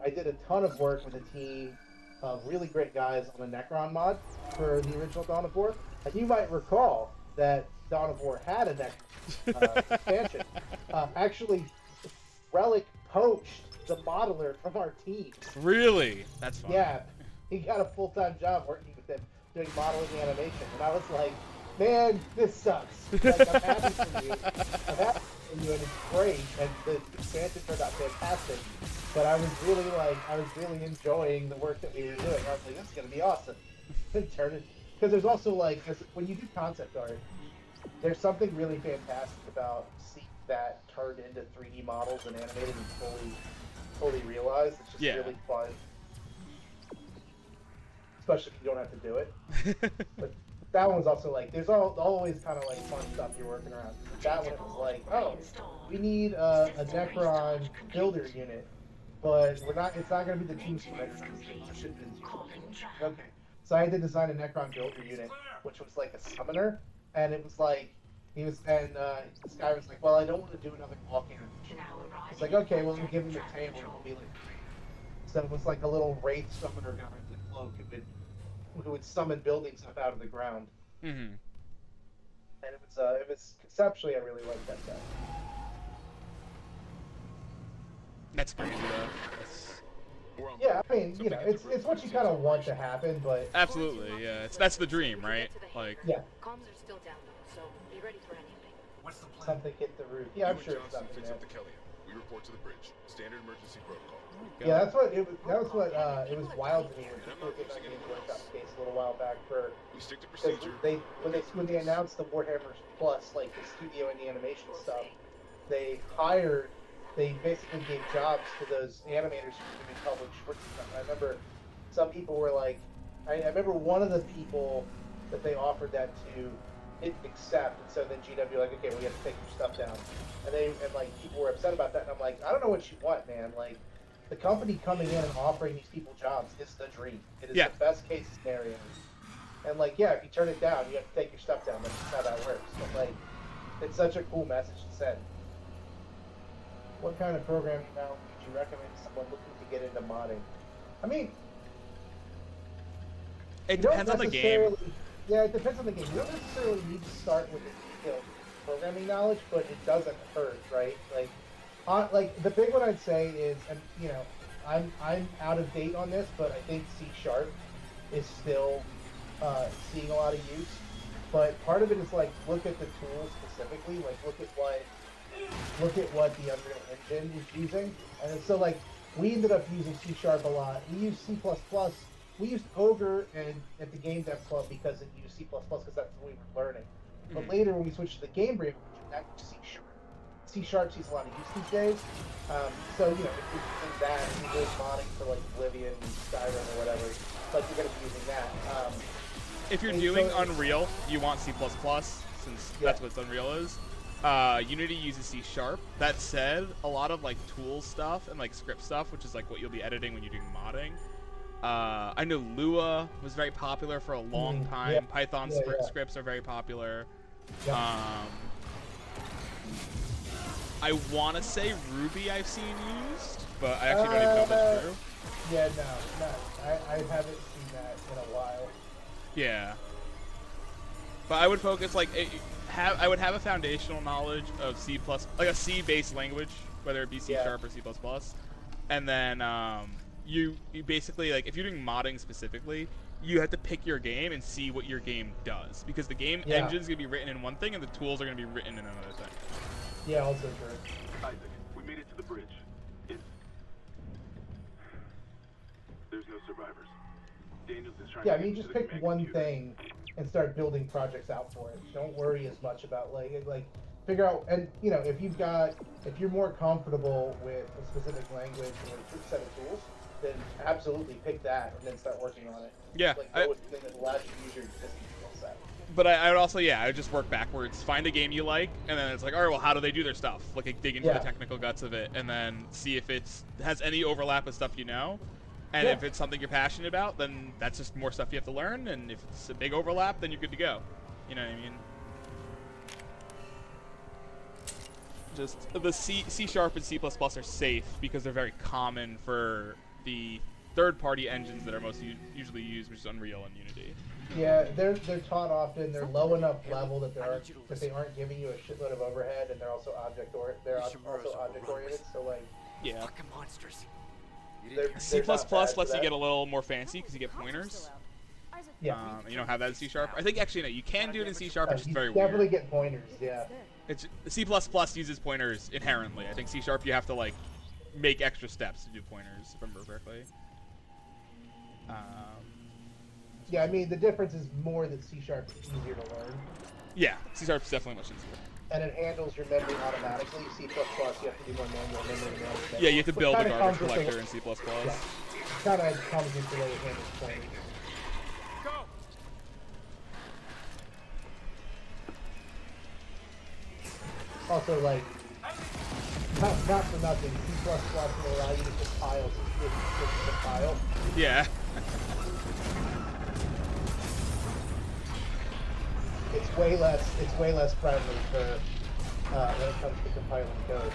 B: did a ton of work with a team of really great guys on a Necron mod for the original Dawn of War. And you might recall that Dawn of War had a Necron expansion. Actually, Relic poached the modeler from our team.
A: Really? That's fun.
B: Yeah, he got a full-time job working with them, doing modeling and animation. And I was like, man, this sucks. Like, I'm happy for you. I'm happy for you, and it's great. And the expansion turned out fantastic. But I was really enjoying the work that we were doing. I was like, this is going to be awesome. Because there's also, like, when you do concept art, there's something really fantastic about seeing that turned into 3D models and animated and fully realized. It's just really fun. Especially if you don't have to do it. But that one was also like, there's always kind of like fun stuff you're working around. That one was like, oh, we need a Necron builder unit, but it's not going to be the team spreader. Okay. So I had to design a Necron builder unit, which was like a summoner, and it was like, this guy was like, well, I don't want to do another walk-in. It's like, okay, well, we'll give him a table, and we'll be like, so it was like a little wraith summoner guy with a cloak who would summon buildings up out of the ground.
A: Mm-hmm.
B: And it was conceptually, I really liked that guy.
A: That's crazy though.
B: Yeah, I mean, you know, it's what you kind of want to happen, but
A: Absolutely, yeah. That's the dream, right? Like,
B: yeah,
D: Comms are still down, so be ready for anything.
G: What's the plan?
B: something hit the roof. Yeah, I'm sure it's
J: Johnson
B: something
J: fix
B: there.
J: up the Kelly. We report to the bridge. Standard emergency protocol.
B: Yeah, that's what it was. That was what it was wild to me when people did that Games Workshop case a little while back for
J: We stick to
B: because
J: procedure.
B: when they announced the Warhammer Plus, like the studio and the animation stuff, they basically gave jobs to those animators who could publish short stuff. I remember some people were like, I remember one of the people that they offered that to didn't accept, and so then GW were like, okay, we have to take your stuff down, and like people were upset about that, and I'm like, I don't know what you want, man. Like, the company coming in and offering these people jobs is the dream. It is the best case scenario. And like, yeah, if you turn it down, you have to take your stuff down. That's just how that works. But like, it's such a cool message to send. What kind of programming now would you recommend to someone looking to get into modding? I mean,
A: It
B: you don't
A: depends on the game.
B: necessarily- Yeah, it depends on the game. You don't necessarily need to start with detailed programming knowledge, but it doesn't hurt, right? Like the big one I'd say is, and you know, I'm out of date on this, but I think C# is still seeing a lot of use. But part of it is like look at the tools specifically, like look at what the Unreal Engine is using, and so like we ended up using C# a lot. We used C++. We used Ogre and at the Game Dev Club because it used C++ because that's what we were learning. But later when we switched to the Game Brain, that used C#. C# sees a lot of use these days. So, you know, if you're using that, if you're doing modding for like Oblivion, Skyrim, or whatever, like you're going to be using that.
A: If you're doing Unreal, you want C++, since that's what Unreal is. Unity uses C#. That said, a lot of like tool stuff and like script stuff, which is like what you'll be editing when you're doing modding. I know Lua was very popular for a long time.
B: Yeah.
A: Python scripts are very popular.
B: Yeah.
A: I want to say Ruby I've seen used, but I actually don't even know if that's true.
B: Yeah, no. I haven't seen that in a while.
A: Yeah. But I would focus like I would have a foundational knowledge of C++, like a C-based language, whether it be C# or C++, and then you basically like if you're doing modding specifically, you have to pick your game and see what your game does, because the game engine's gonna be written in one thing and the tools are gonna be written in another thing.
B: Yeah, also true.
H: Isaac, we made it to the bridge. There's no survivors. Daniels is trying
B: Yeah, I
H: to
B: mean,
H: get
B: just
H: to the
B: pick
H: command
B: one
H: computer.
B: thing and start building projects out for it. Don't worry as much about like figure out, and you know, if you're more comfortable with a specific language or a set of tools, then absolutely pick that and then start working on it.
A: Yeah,
B: like go with the thing that allows you to use your existing skill set.
A: But I would also, I would just work backwards. Find a game you like, and then it's like, all right, well, how do they do their stuff? Like, dig into the technical guts of it, and then see if it has any overlap with stuff you know. And if it's something you're passionate about, then that's just more stuff you have to learn. And if it's a big overlap, then you're good to go. You know what I mean? Just the C# and C++ are safe because they're very common for the third-party engines that are most usually used, which is Unreal and Unity.
B: Yeah, they're taught often. They're low enough level that they aren't giving you a shitload of overhead, and they're also object oriented. So like,
E: fucking monsters.
A: C++ lets you get a little more fancy because you get pointers.
B: Yeah.
A: You don't have that in C#. I think actually no, you can do it in C#. It's just very
B: definitely
A: weird.
B: get pointers. Yeah.
A: It's C++ uses pointers inherently. I think C# you have to like make extra steps to do pointers, if I remember correctly.
B: Yeah, I mean the difference is more that C# is easier to learn.
A: Yeah, C# is definitely much easier.
B: And it handles your memory automatically. C++, you have to do more manual memory management.
A: Yeah, you have to build a
B: kinda
A: garbage
B: comes with
A: collector
B: the-
A: in C++.
B: Yeah, kind of comes with the way it handles pointers. Also, like, not for nothing, C++ will allow you to compile so you can compile.
A: Yeah.
B: It's way less friendly for when it comes to compiling code.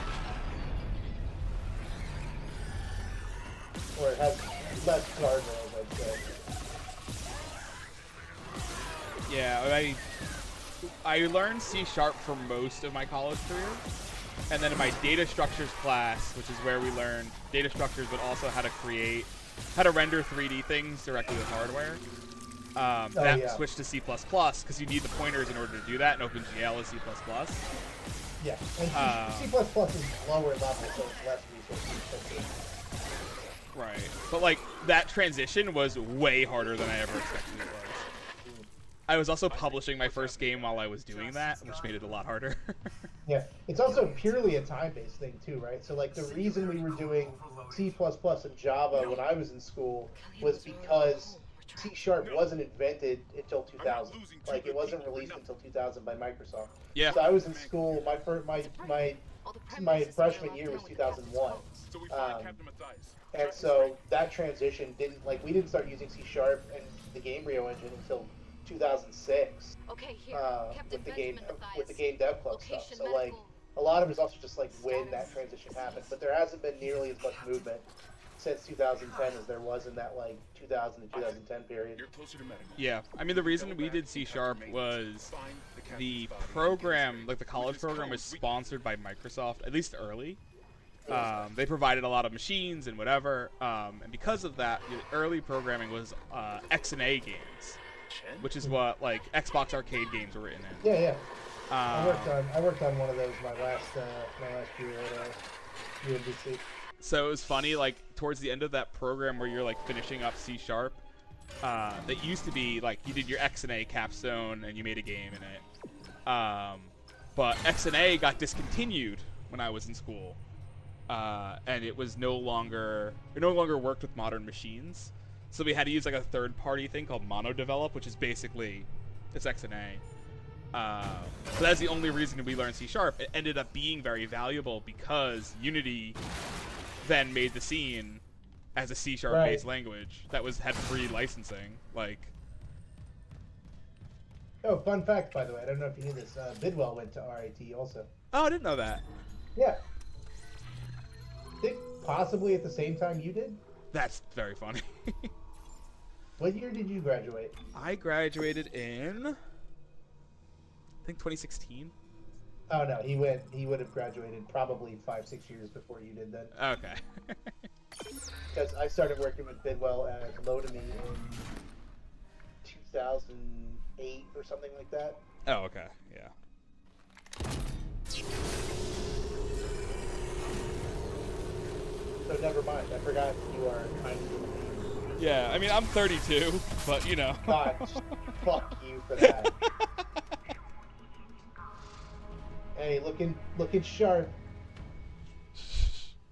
B: Or it has less guardrails, I'd say.
A: Yeah, I learned C# for most of my college career, and then in my data structures class, which is where we learned data structures, but also how to render 3D things directly with hardware. Switched to C++ because you need the pointers in order to do that, and OpenGL is C++.
B: Yeah, and C++ is lower level, so it's less resource intensive.
A: Right, but like that transition was way harder than I ever expected it was. I was also publishing my first game while I was doing that, which made it a lot harder.
B: Yeah, it's also purely a time-based thing too, right? So like the reason we were doing C++ and Java when I was in school was because C# wasn't invented until 2000. Like it wasn't released until 2000 by Microsoft.
A: Yeah.
B: So I was in school. My freshman year was 2001. And so that transition we didn't start using C# and the Gamebryo engine until 2006.
C: Okay, here.
B: With the game dev club stuff. So like a lot of it is also just like when that transition happened, but there hasn't been nearly as much movement since 2010 as there was in that like 2000 to 2010 period.
J: You're closer to medical.
A: Yeah, I mean the reason we did C# was the program, like the college program, was sponsored by Microsoft, at least early. They provided a lot of machines and whatever, and because of that, the early programming was X and A games, which is what like Xbox arcade games were written in.
B: Yeah, yeah. I worked on one of those my last year at UMBC.
A: So it was funny, like towards the end of that program where you're like finishing up C#, that used to be like you did your X and A capstone and you made a game in it. But X and A got discontinued when I was in school. And it no longer worked with modern machines, so we had to use like a third-party thing called MonoDevelop, which is basically it's X and A. So that's the only reason we learned C#. It ended up being very valuable because Unity then made the scene as a C# based language that had free licensing. Like,
B: oh, fun fact by the way, I don't know if you knew this. Bidwell went to RIT also.
A: oh, I didn't know that.
B: Yeah. I think possibly at the same time you did.
A: That's very funny.
B: What year did you graduate?
A: I graduated in, I think 2016.
B: Oh no, he would have graduated probably 5-6 years before you did then.
A: Okay.
B: Because I started working with Bidwell at Lodemy in 2008 or something like that.
A: Oh, okay. Yeah.
B: So never mind. I forgot you are kind of.
A: Yeah, I mean I'm 32, but you know.
B: God, fuck you for that. Hey, looking sharp.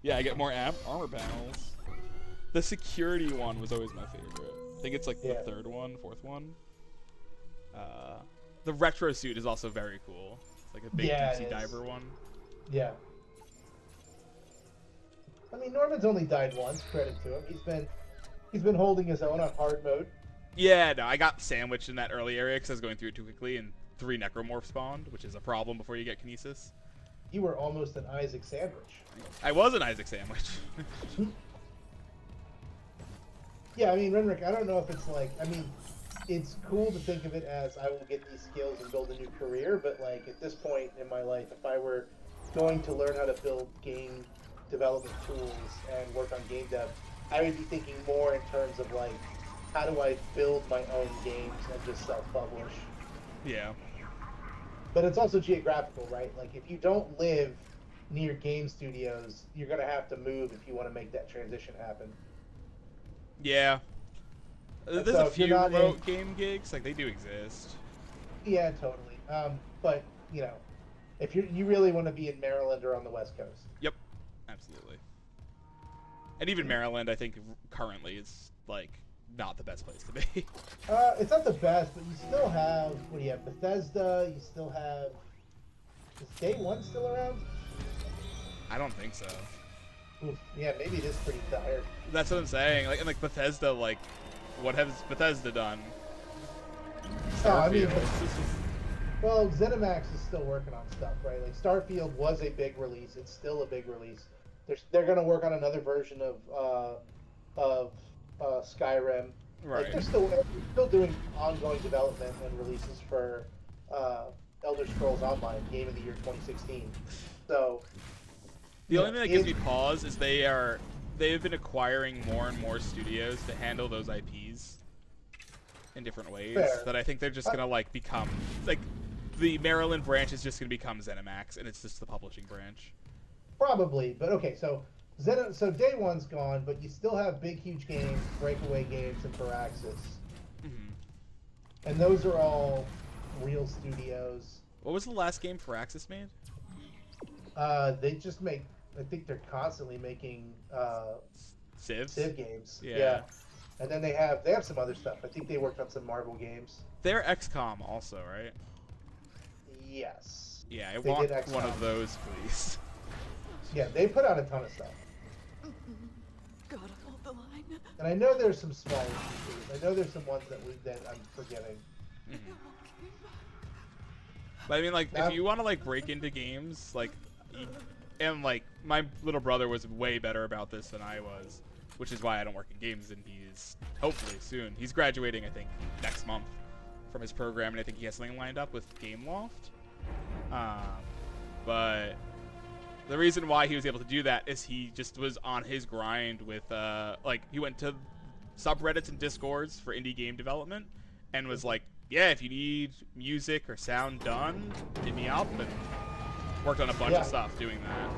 A: Yeah, I get more armor panels. The security one was always my favorite. I think it's like the third one, fourth one. The retro suit is also very cool. It's like a big deep sea diver one.
B: Yeah. I mean, Norman's only died once. Credit to him. He's been holding his own on hard mode.
A: Yeah, no, I got sandwiched in that early area because I was going through it too quickly, and 3 necromorphs spawned, which is a problem before you get kinesis.
B: You were almost an Isaac sandwich.
A: I was an Isaac sandwich.
B: Yeah, I mean, Renrick, I don't know if it's like, I mean, it's cool to think of it as I will get these skills and build a new career, but like at this point in my life, if I were going to learn how to build game development tools and work on game dev, I would be thinking more in terms of like, how do I build my own games and just self-publish?
A: Yeah.
B: But it's also geographical, right? Like if you don't live near game studios, you're gonna have to move if you want to make that transition happen.
A: Yeah. There's
B: so
A: a few remote game gigs, like they do exist.
B: Yeah, totally. But you know, if you really want to be in Maryland or on the West Coast.
A: Yep, absolutely. And even Maryland, I think currently is like not the best place to be.
B: It's not the best, but you still have what do you have? Bethesda. You still have. Is Day One still around?
A: I don't think so.
B: Oof, yeah, maybe it is pretty dire.
A: That's what I'm saying. Like, and like Bethesda, like, what has Bethesda done?
B: Starfield. Well, ZeniMax is still working on stuff, right? Like Starfield was a big release. It's still a big release. They're going to work on another version of Skyrim.
A: Right.
B: Like, they're still doing ongoing development and releases for Elder Scrolls Online, Game of the Year 2016. So.
A: The only thing that gives me pause is they have been acquiring more and more studios to handle those IPs in different ways.
B: Fair.
A: That I think they're just gonna like become like the Maryland branch is just gonna become ZeniMax, and it's just the publishing branch.
B: Probably, but okay. So Day One's gone, but you still have big, huge games, Breakaway Games, and Firaxis, and those are all real studios.
A: What was the last game Firaxis made?
B: They just make. I think they're constantly making
A: Civ
B: games.
A: Yeah.
B: And then they have some other stuff. I think they worked on some Marvel games.
A: They're XCOM also, right?
B: Yes.
A: Yeah, I want one of those, please.
B: Yeah, they put out a ton of stuff.
C: Gotta hold the line.
B: And I know there's some smaller studios. I know there's some ones that I'm forgetting.
A: But I mean, like, if you want to like break into games, like, and like my little brother was way better about this than I was. which is why I don't work in games, and he's hopefully soon. He's graduating, I think, next month from his program, and I think he has something lined up with GameLoft. But the reason why he was able to do that is he just was on his grind with, like, he went to subreddits and discords for indie game development and was like, yeah, if you need music or sound done, hit me up, and worked on a bunch of stuff doing that.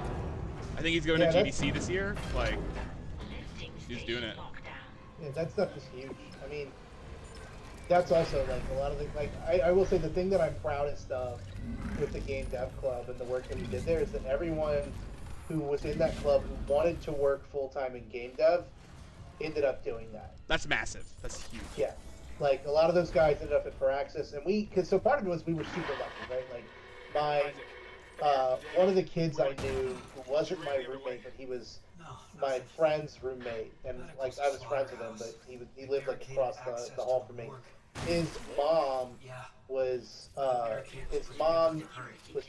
A: I think he's going to GDC this year. Like, he's doing it.
B: Yeah, that stuff is huge. I mean, that's also like a lot of the I will say the thing that I'm proudest of with the Game Dev Club and the work that we did there is that everyone who was in that club who wanted to work full time in game dev ended up doing that.
A: That's massive. That's huge.
B: Yeah, like a lot of those guys ended up at Firaxis, and so part of it was we were super lucky, right? Like one of the kids I knew who wasn't my roommate, but he was my friend's roommate, and like I was friends with him, but he lived like across the hall from me. His mom was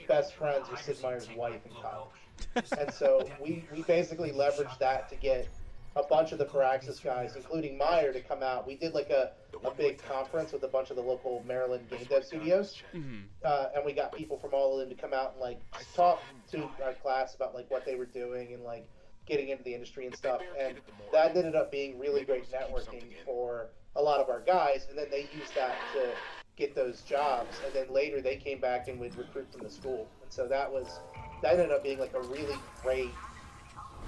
B: best friends with Sid Meier's wife in college, and so we basically leveraged that to get a bunch of the Firaxis guys, including Meyer, to come out. We did like a big conference with a bunch of the local Maryland game dev studios, and we got people from all of them to come out and like talk to our class about like what they were doing and like getting into the industry and stuff. And that ended up being really great networking for a lot of our guys, and then they used that to get those jobs, and then later they came back and would recruit from the school. And so that ended up being like a really great.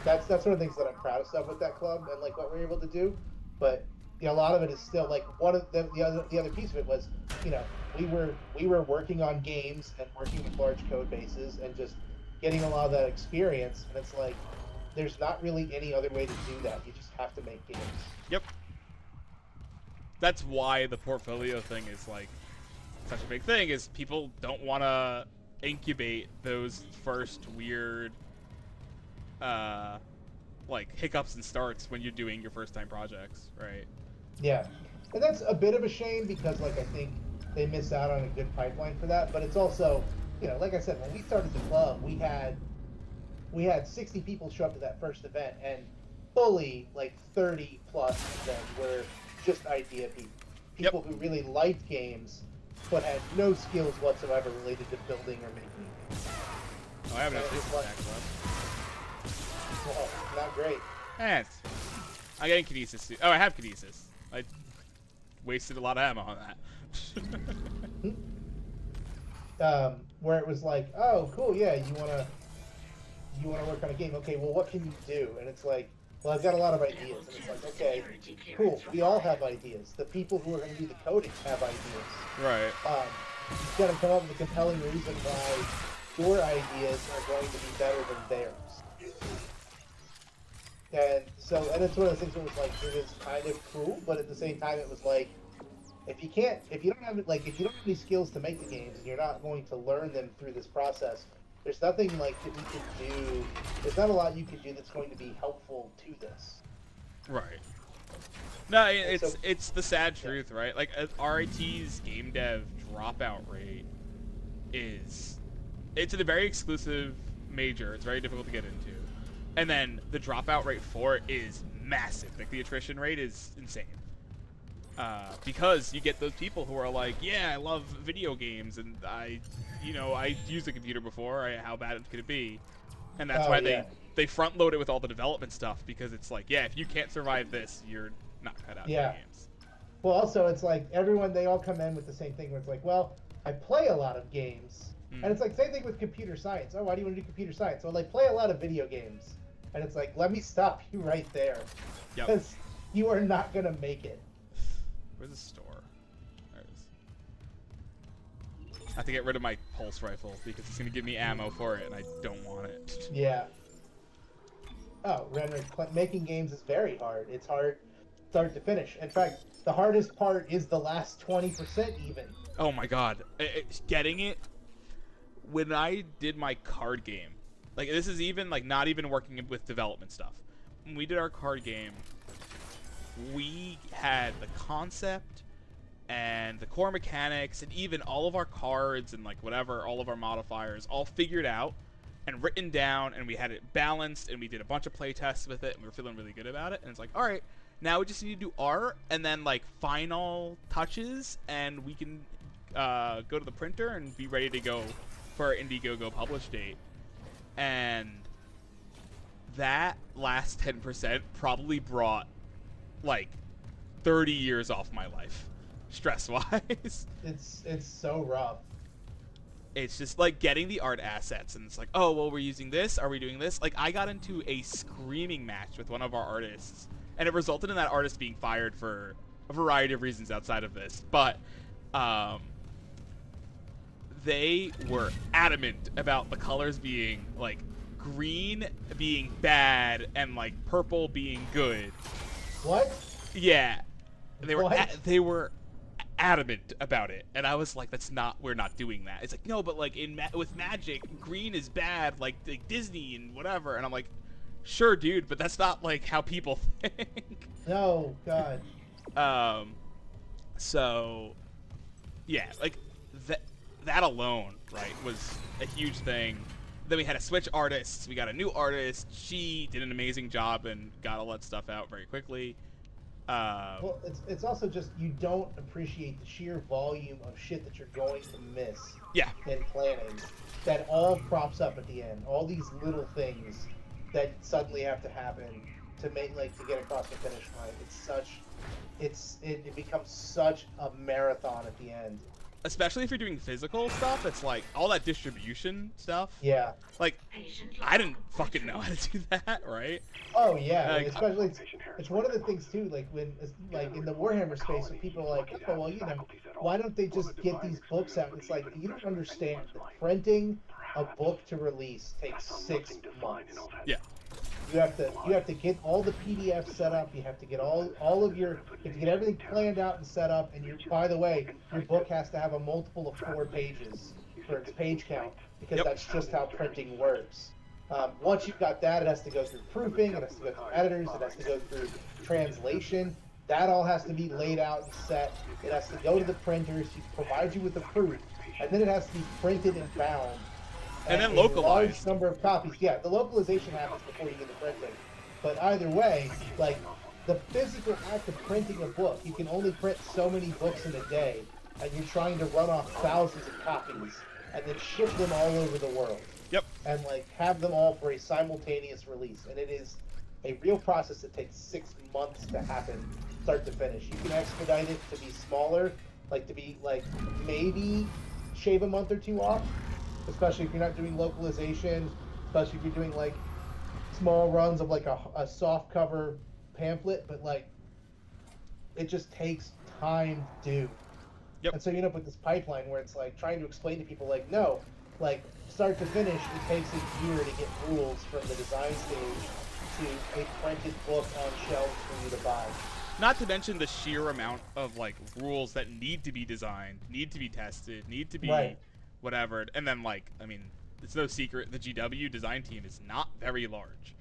B: That's one of the things that I'm proudest of with that club and like what we're able to do. But you know, a lot of it is still like one of the other piece of it was, you know, we were working on games and working with large code bases and just getting a lot of that experience. And it's like there's not really any other way to do that. You just have to make games.
A: Yep. That's why the portfolio thing is like such a big thing. Is people don't want to incubate those first weird like hiccups and starts when you're doing your first time projects, right?
B: Yeah, and that's a bit of a shame because like I think they miss out on a good pipeline for that. But it's also, you know, like I said, when we started the club, we had 60 people show up to that first event, and fully like 30 plus of them were just idea people who really liked games but had no skills whatsoever related to building or making games.
A: Oh, I haven't noticed that club.
B: Well, not great.
A: And I'm getting Kinesis too. Oh, I have Kinesis. I wasted a lot of ammo on
B: that. Where it was like, oh, cool, yeah, you wanna work on a game. Okay, well, what can you do? And it's like, well, I've got a lot of ideas. And it's like, okay, cool, we all have ideas. The people who are going to do the coding have ideas.
A: Right.
B: You've got to come up with a compelling reason why your ideas are going to be better than theirs. And it's one of those things where it was like, it was kind of cool, but at the same time, it was like, if you don't have any skills to make the games, and you're not going to learn them through this process, there's nothing like that we can do. There's not a lot you can do that's going to be helpful to this.
A: Right. No, it's the sad truth, right? Like RIT's game dev dropout rate it's a very exclusive major. It's very difficult to get into. And then the dropout rate for it is massive. Like the attrition rate is insane. Because you get those people who are like, yeah, I love video games, and I used a computer before. How bad could it be? And that's why they front load it with all the development stuff, because it's like, yeah, if you can't survive this, you're not cut out for games.
B: Well, also it's like they all come in with the same thing where it's like, well, I play a lot of games, and it's like same thing with computer science. Oh, why do you want to do computer science? Well, I play a lot of video games, and it's like, let me stop you right there, because you are not gonna make it.
A: Where's the store? There it is. I have to get rid of my pulse rifle because it's going to give me ammo for it, and I don't want it.
B: Yeah. Oh, making games is very hard. It's hard start to finish. In fact, the hardest part is the last 20% even.
A: Oh my god. Getting it, when I did my card game, like this is even like not even working with development stuff. When we did our card game, we had the concept and the core mechanics and even all of our cards and like whatever, all of our modifiers all figured out and written down, and we had it balanced, and we did a bunch of play tests with it, and we were feeling really good about it. And it's like, all right, now we just need to do art, and then like final touches, and we can go to the printer and be ready to go for our Indiegogo publish date. And that last 10% probably brought like 30 years off my life, stress-wise.
B: It's so rough.
A: It's just like getting the art assets, and it's like, oh, well, we're using this. Are we doing this? Like, I got into a screaming match with one of our artists, and it resulted in that artist being fired for a variety of reasons outside of this. But they were adamant about the colors being like green being bad and like purple being good.
B: What?
A: Yeah, they were
B: What?
A: they were adamant about it, and I was like, we're not doing that. It's like, no, but like with Magic, green is bad, like Disney and whatever. And I'm like, sure, dude, but that's not like how people think.
B: No, God.
A: So yeah, like that alone, right, was a huge thing. Then we had to switch artists. We got a new artist. She did an amazing job and got all that stuff out very quickly.
B: Well, it's also just you don't appreciate the sheer volume of shit that you're going to miss.
A: Yeah.
B: In planning, that all props up at the end. All these little things that suddenly have to happen to make to get across the finish line. It becomes such a marathon at the end.
A: Especially if you're doing physical stuff, it's like all that distribution stuff.
B: Yeah.
A: Like, I didn't fucking know how to do that, right?
B: Oh yeah,
A: Like,
B: especially it's one of the things too. Like when in the Warhammer space, when people are like, oh well, why don't they just get these books out? It's like you don't understand that printing a book to release takes 6 months.
A: Yeah.
B: You have to get all the PDFs set up. You have to get all of your you have to get everything planned out and set up. And by the way, your book has to have a multiple of 4 pages for its page count because that's just how printing works. Once you've got that, it has to go through proofing. It has to go through editors. It has to go through translation. That all has to be laid out and set. It has to go to the printers to provide you with the proof, and then it has to be printed and bound.
A: And then
B: a
A: localized.
B: large number of copies. Yeah, the localization happens before you get the printing. But either way, like the physical act of printing a book, you can only print so many books in a day, and you're trying to run off thousands of copies and then ship them all over the world.
A: Yep.
B: And have them all for a simultaneous release. And it is a real process that takes 6 months to happen, start to finish. You can expedite it to be smaller, to be maybe shave a month or 2 off. Especially if you're not doing localization, especially if you're doing small runs of a soft cover pamphlet, but it just takes time to do.
A: Yep.
B: And so you end up with this pipeline where it's trying to explain to people no, start to finish, it takes a year to get rules from the design stage to a printed book on shelves for you to buy.
A: Not to mention the sheer amount of rules that need to be designed, need to be tested, need to be whatever. And then it's no secret the GW design team is not very large.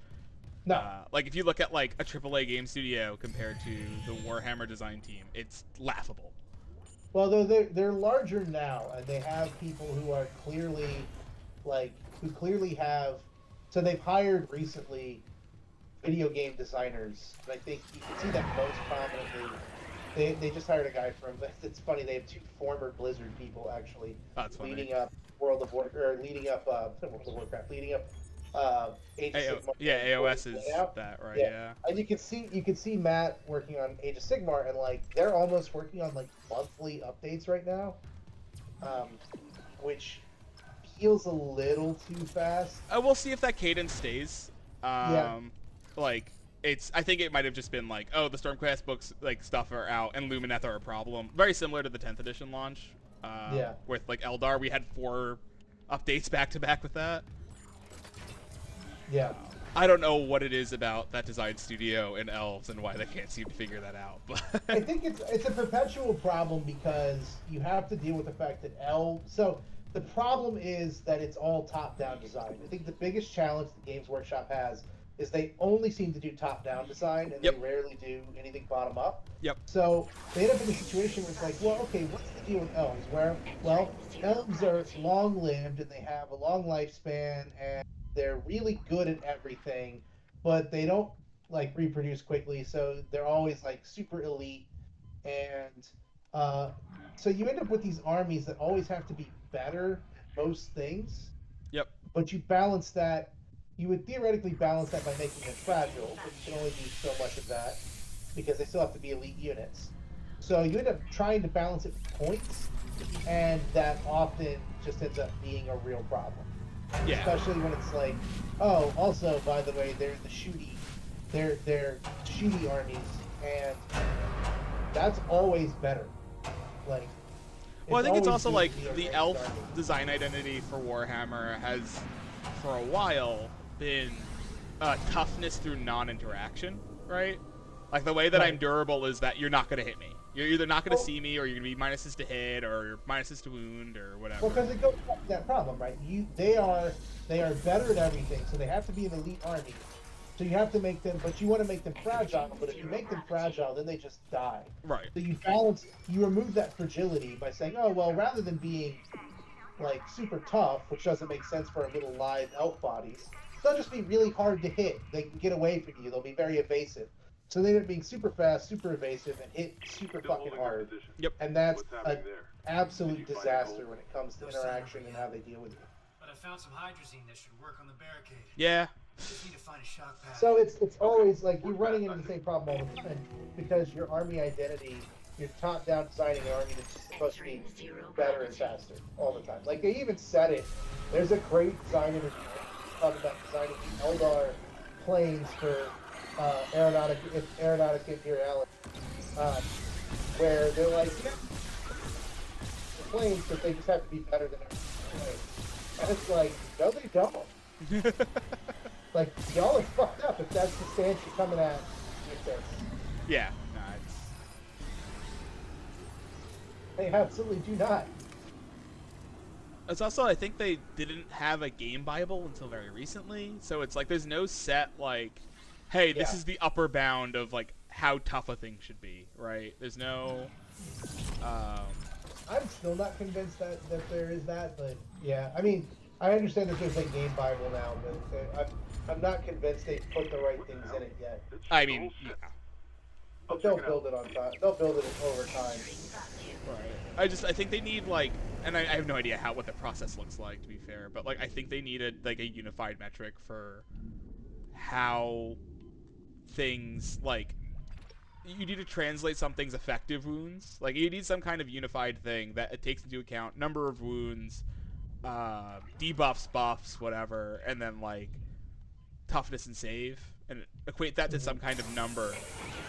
B: No.
A: If you look at a AAA game studio compared to the Warhammer design team, it's laughable.
B: Well, they're larger now, and they have people who are clearly have. So they've hired recently video game designers, and I think you can see that most prominently. They just hired a guy from. It's funny. They have 2 former Blizzard people actually leading up World of Warcraft, leading up Age of Sigmar.
A: Yeah, AOS is that, right? Yeah.
B: And you can see Matt working on Age of Sigmar, and they're almost working on monthly updates right now, which feels a little too fast.
A: We'll see if that cadence stays. I think it might have just been the Stormcast books stuff are out and Lumineth are a problem. Very similar to the 10th edition launch. With Eldar, we had 4 updates back to back with that.
B: Yeah.
A: I don't know what it is about that design studio and Elves and why they can't seem to figure that out. But
B: I think it's a perpetual problem because you have to deal with the fact that So the problem is that it's all top-down design. I think the biggest challenge the Games Workshop has is they only seem to do top-down design, and
A: Yep.
B: they rarely do anything bottom-up.
A: Yep.
B: So they end up in a situation where it's like, well, okay, what's the deal with elves? Well, elves are long-lived, and they have a long lifespan, and they're really good at everything, but they don't, like, reproduce quickly, so they're always, like, super elite, and uh, so you end up with these armies that always have to be better at most things,
A: Yep.
B: but you balance that. You would theoretically balance that by making them fragile, but you can only do so much of that because they still have to be elite units. So you end up trying to balance it with points, and that often just ends up being a real problem.
A: Yeah.
B: Especially when it's like, oh, also by the way, they're the they're shooty armies, and that's always better. Like,
A: Well, I think it's
B: always
A: also
B: good
A: like
B: to be a
A: the
B: ranged
A: elf
B: army.
A: design identity for Warhammer has, for a while, been toughness through non-interaction, right? Like the way that I'm
B: Right.
A: durable is that you're not going to hit me. You're either not going to
B: Well-
A: see me, or you're going to be minuses to hit, or minuses to wound, or whatever.
B: Well, because it goes back to that problem, right? They are better at everything, so they have to be an elite army. So you have to make them, but you want to make them fragile. But if you make them fragile, then they just die.
A: Right.
B: So you remove that fragility by saying, oh well, rather than being like super tough, which doesn't make sense for little live elf bodies, they'll just be really hard to hit. They can get away from you. They'll be very evasive. So they end up being super fast, super evasive, and hit super fucking hard.
A: Yep.
B: And that's
H: What's
B: an
H: happening there?
B: absolute
H: Did you find
B: disaster
H: gold?
B: when it comes to
K: No sign of
B: interaction
K: her
B: and
K: yet.
B: how they deal with you.
K: But I found some hydrazine that should work on the barricade.
A: Yeah.
K: Just need to find a shock pad.
B: So it's always like you're running into the same problem all the time because your army identity, your top-down designing an army that's just supposed to be better and faster all the time. Like they even said it. There's a great design interview talking about designing the Eldar planes for aeronautic imperiality, where they're like, yeah, the planes, but they just have to be better than every plane. And it's like, no, they don't. Like, y'all are fucked up if that's the stance you're coming at with this.
A: Yeah. Nah, it's...
B: They absolutely do not.
A: It's also, I think they didn't have a game Bible until very recently, so it's like there's no set, like, hey, this
B: Yeah.
A: is the upper bound of, like, how tough a thing should be, right? There's no...
B: I'm still not convinced that there is that, but yeah, I mean, I understand that there's a game Bible now, but I'm not convinced they've put the right things in it yet.
A: I mean, yeah.
B: But they'll build it on time. They'll build it over time.
A: Right. I think they need, like, and I have no idea what the process looks like, to be fair, but, like, I think they needed, like, a unified metric for how things, like, you need to translate something's effective wounds. Like, you need some kind of unified thing that it takes into account number of wounds, debuffs, buffs, whatever, and then, like, toughness and save, and equate that to some kind of number.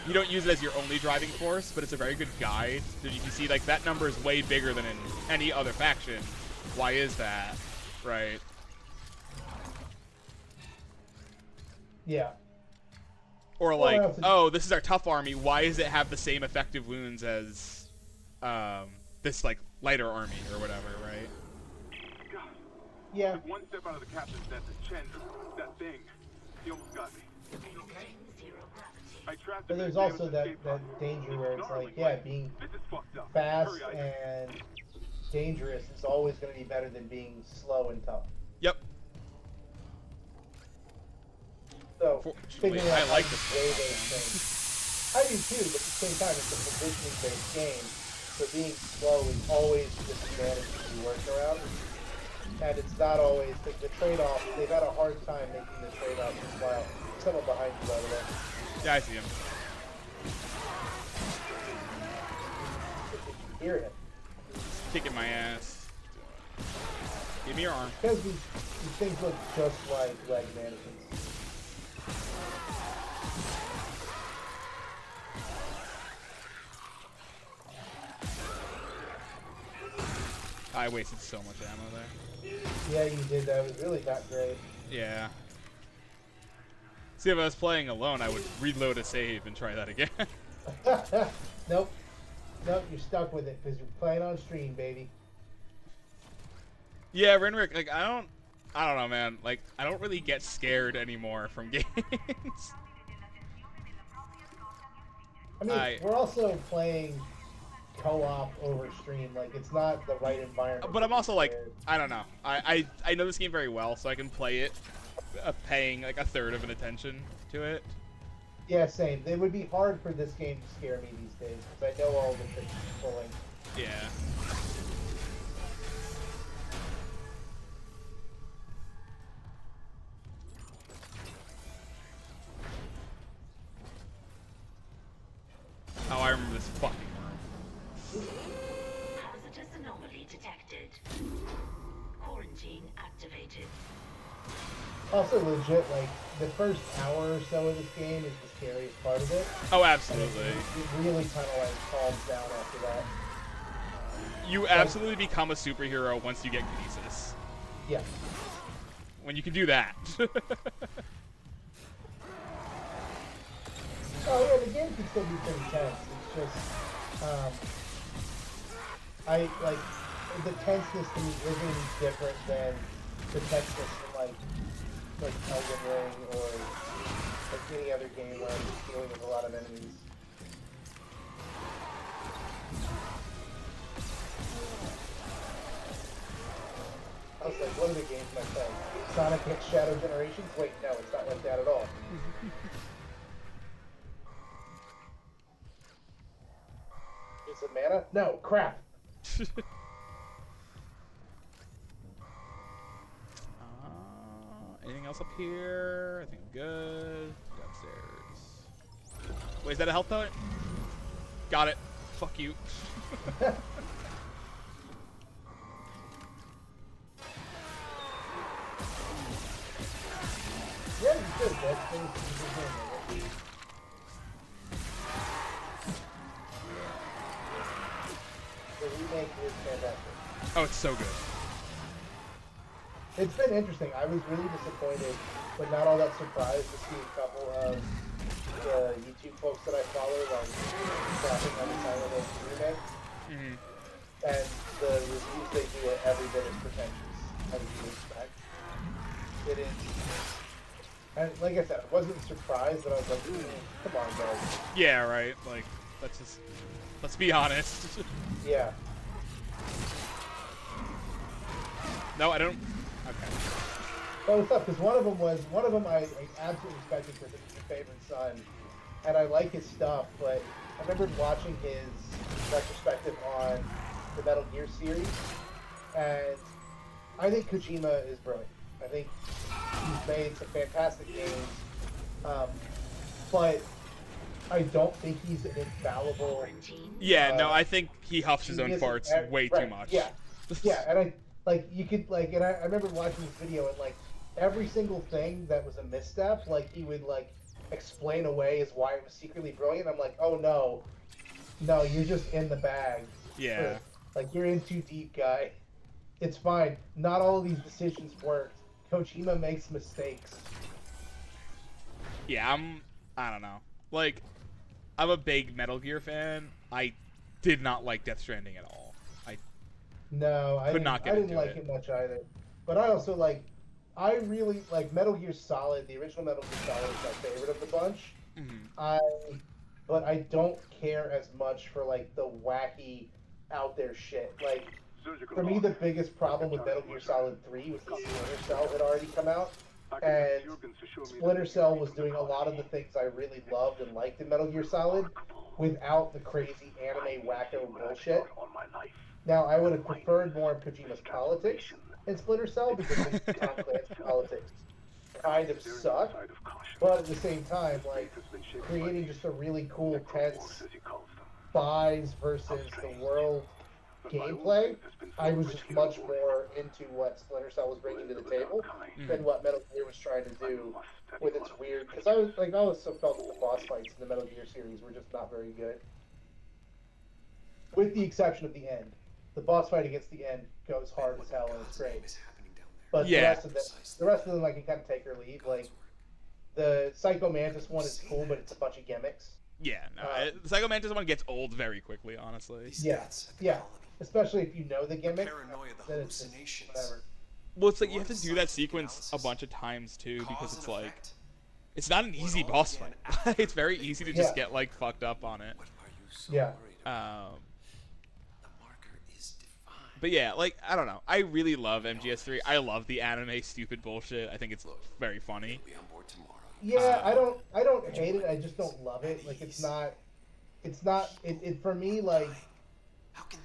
A: You don't use it as your only driving force, but it's a very good guide. So you can see, like, that number is way bigger than in any other faction. Why is that? Right?
B: Yeah.
A: Or
B: Well,
A: like,
B: I also-
A: oh, this is our tough army. Why does it have the same effective wounds as this, like, lighter army or whatever, right?
H: God,
B: Yeah.
H: took one step out of the captain's net to Chen, that thing. He almost got me.
K: Okay.
H: I trapped
B: But
H: him in
B: there's
H: a damn
B: also that
H: escape pod.
B: danger where it's
H: Snarling
B: like, yeah, being
H: this is fucked up.
B: fast
H: Hurry, Isaac.
B: and dangerous is always going to be better than being slow and tough.
A: Yep.
B: So
A: Fortunately,
B: figuring
A: I
B: out
A: like
B: how to
A: this
B: weigh
A: stuff,
B: those
A: man.
B: things. I do too, but at the same time, it's a positioning-based game, so being slow is always a disadvantage to be working around. And it's not always the trade-off. They've had a hard time making the trade-off as well. Someone behind you, by the way.
A: Yeah, I see him.
B: If you can hear it.
A: Kicking my ass. Give me your arm.
B: Because these things look just like leg mannequins.
A: I wasted so much ammo there.
B: Yeah, you did. That was really not great.
A: Yeah. See, if I was playing alone, I would reload a save and try that again.
B: Nope. Nope, you're stuck with it because you're playing on stream, baby.
A: Yeah, Renrick, like, I don't... I don't know, man. Like, I don't really get scared anymore from games.
B: I mean, we're also playing co-op over stream. Like, it's not the right environment.
A: But I'm also like, I don't know. I know this game very well, so I can play it, paying like a third of an attention to it.
B: Yeah, same. It would be hard for this game to scare me these days because I know all the tricks it's pulling.
A: Yeah. Oh, I remember this fucking room.
I: Hazardous anomaly detected. Quarantine activated.
B: Also, legit, like, the first hour or so of this game is the scariest part of it.
A: Oh, absolutely.
B: It really kind of, like, calms down after that.
A: You absolutely become a superhero once you get kinesis.
B: Yeah.
A: When you can do that.
B: Oh, yeah, the game can still be pretty tense. It's just, the tenseness to me isn't any different than the tenseness from, like Elden Ring or, like, any other game where I'm just dealing with a lot of enemies. I was like, what are the games am I playing? Sonic X Shadow Generations? Wait, no, it's not like that at all. Is it mana? No, crap.
A: Anything else up here? I think I'm good. Downstairs. Wait, is that a health pellet? Got it. Fuck you.
B: Yeah, you should. That's things. The remake is fantastic.
A: Oh, it's so good.
B: It's been interesting. I was really disappointed, but not all that surprised to see a couple of the YouTube folks that I follow, like, talking on the Silent Hill remake.
A: Mm-hmm.
B: And the reviews they do are every bit as pretentious as you expect. It is. And like I said, I wasn't surprised, but I was like, come on, guys.
A: Yeah, right. Like, let's be honest.
B: Yeah.
A: No, I don't. Okay.
B: Well, it's tough because one of them I absolutely respected because it's my favorite son, and I like his stuff. But I remember watching his retrospective on the Metal Gear series, and I think Kojima is brilliant. I think he's made some fantastic games, but I don't think he's an infallible.
A: Yeah, no, I think he huffs his own
B: isn't
A: farts way
B: right,
A: too much.
B: Yeah, yeah, and I remember watching this video and like every single thing that was a misstep, like he would like explain away as why it was secretly brilliant. I'm like, oh no, you're just in the bag.
A: Yeah.
B: Like you're in too deep, guy. It's fine. Not all of these decisions worked. Kojima makes mistakes.
A: Yeah, I don't know. Like, I'm a big Metal Gear fan. I did not like Death Stranding at all. I
B: didn't like it much either. But I also I really like Metal Gear Solid. The original Metal Gear Solid is my favorite of the bunch.
A: Mm-hmm.
B: But I don't care as much for like the wacky, out there shit. Like for me, the biggest problem with Metal Gear Solid 3 was the Splinter Cell had already come out, and Splinter Cell was doing a lot of the things I really loved and liked in Metal Gear Solid, without the crazy anime wacko bullshit. Now, I would have preferred more of Kojima's politics in Splinter Cell because Tom Clancy's politics kind of suck, but at the same time, like creating just a really cool, tense spies versus the world gameplay, I was just much more into what Splinter Cell was bringing to the table than what Metal Gear was trying to do with its weird. Because I also felt that the boss fights in the Metal Gear series were just not very good, with the exception of the end. The boss fight against the end goes hard as hell and it's great. But
A: yeah.
B: the rest of them, I can kind of take or leave. Like the Psycho Mantis one is cool, but it's a bunch of gimmicks.
A: Yeah, no, the Psycho Mantis one gets old very quickly, honestly.
B: Yeah, especially if you know the gimmick. Then it's just whatever.
A: Well, it's like you have to do that sequence a bunch of times too, because it's like it's not an easy boss fight. It's very easy to just get like fucked up on it.
B: Yeah.
A: But yeah, like I don't know. I really love MGS3. I love the anime stupid bullshit. I think it's very funny.
B: Yeah, I don't hate it. I just don't love it. Like it's not it for me like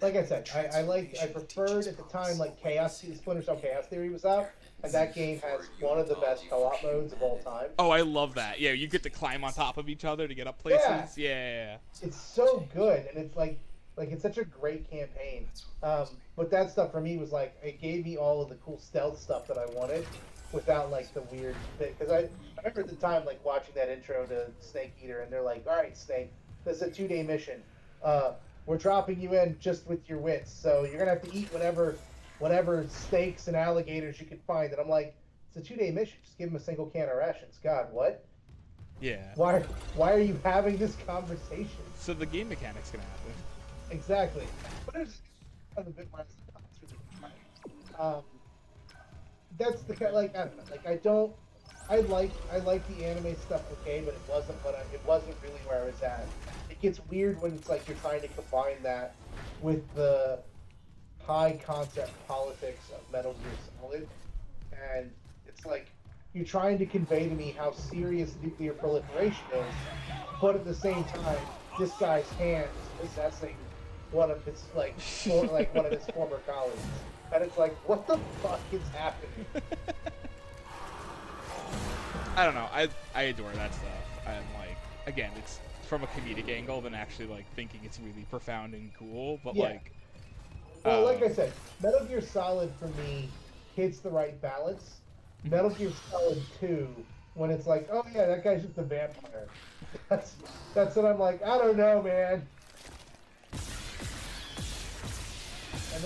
B: I said, I preferred at the time like Splinter Cell Chaos Theory was out, and that game has one of the best co-op modes of all time.
A: Oh, I love that. Yeah, you get to climb on top of each other to get up places. Yeah.
B: It's so good, and it's like it's such a great campaign. But that stuff for me was like it gave me all of the cool stealth stuff that I wanted, without like the weird thing. Because I remember at the time like watching that intro to Snake Eater, and they're like, "All right, Snake, this is a 2-day mission. We're dropping you in just with your wits, so you're gonna have to eat whatever steaks and alligators you can find." And I'm like, it's a 2-day mission. Just give them a single can of rations. God, what?
A: Yeah.
B: Why are you having this conversation?
A: So the game mechanics can happen.
B: Exactly. But there's a bit more. That's the kind, like I don't know, like I like the anime stuff, okay, but it wasn't really where I was at. It gets weird when it's like you're trying to combine that with the high concept politics of Metal Gear Solid, and it's like you're trying to convey to me how serious nuclear proliferation is, but at the same time, this guy's hand is possessing one of his one of his former colleagues, and it's like, what the fuck is happening?
A: I don't know. I adore that stuff. And like, again, it's from a comedic angle than actually like thinking it's really profound and cool. But like,
B: well, like I said, Metal Gear Solid for me hits the right balance. Metal Gear Solid 2, when it's like, oh yeah, that guy's just a vampire. That's what I'm like. I don't know, man.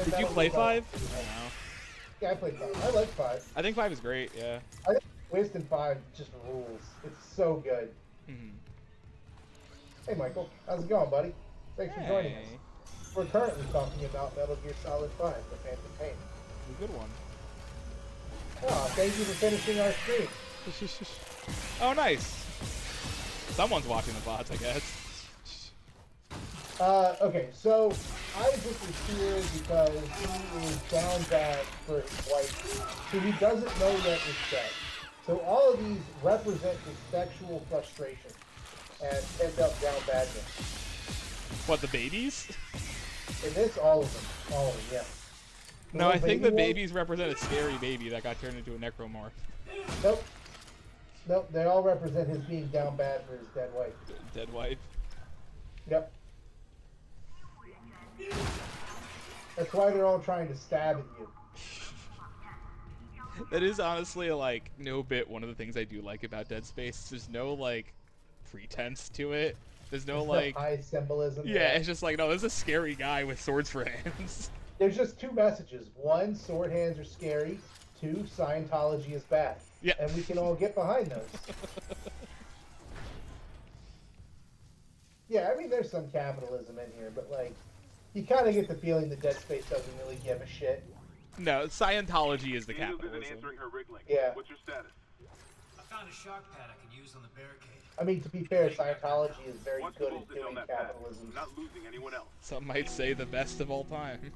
A: Did you play 5?
B: No. Yeah, I played 5. I like 5.
A: I think 5 is great. Yeah.
B: I think Twist in 5 just rules. It's so good. Hey, Michael. How's it going, buddy? Thanks for joining us. We're currently talking about Metal Gear Solid 5, The Phantom Pain.
A: A good one.
B: Oh, thank you for finishing our stream.
A: Oh, nice. Someone's watching the bots, I guess.
B: Okay, so Isaac is here because he is down bad for his wife, who he doesn't know yet is dead. So all of these represent his sexual frustration and pent up down badness.
A: What, the babies?
B: In this, all of them. All of them, yeah.
A: No, I think the babies represent a scary baby that got turned into a necromorph.
B: Nope. Nope, they all represent his being down bad for his dead wife.
A: Dead wife.
B: Yep. That's why they're all trying to stab at you.
A: That is honestly, like, no bit one of the things I do like about Dead Space. There's no, like, pretense to it. There's no, like...
B: high symbolism.
A: Yeah, it's just like, no, there's a scary guy with swords for hands.
B: There's just two messages. One, sword hands are scary. Two, Scientology is bad.
A: Yeah.
B: And we can all get behind those. Yeah, I mean, there's some capitalism in here, but, like, you kind of get the feeling that Dead Space doesn't really give a shit.
A: No, Scientology is the capitalism.
B: Yeah.
H: What's your status?
K: I found a shock pad I can use on the barricade.
B: I mean, to be fair, Scientology is very good at doing capitalism.
H: Not losing anyone else.
A: Some might say the best of all time.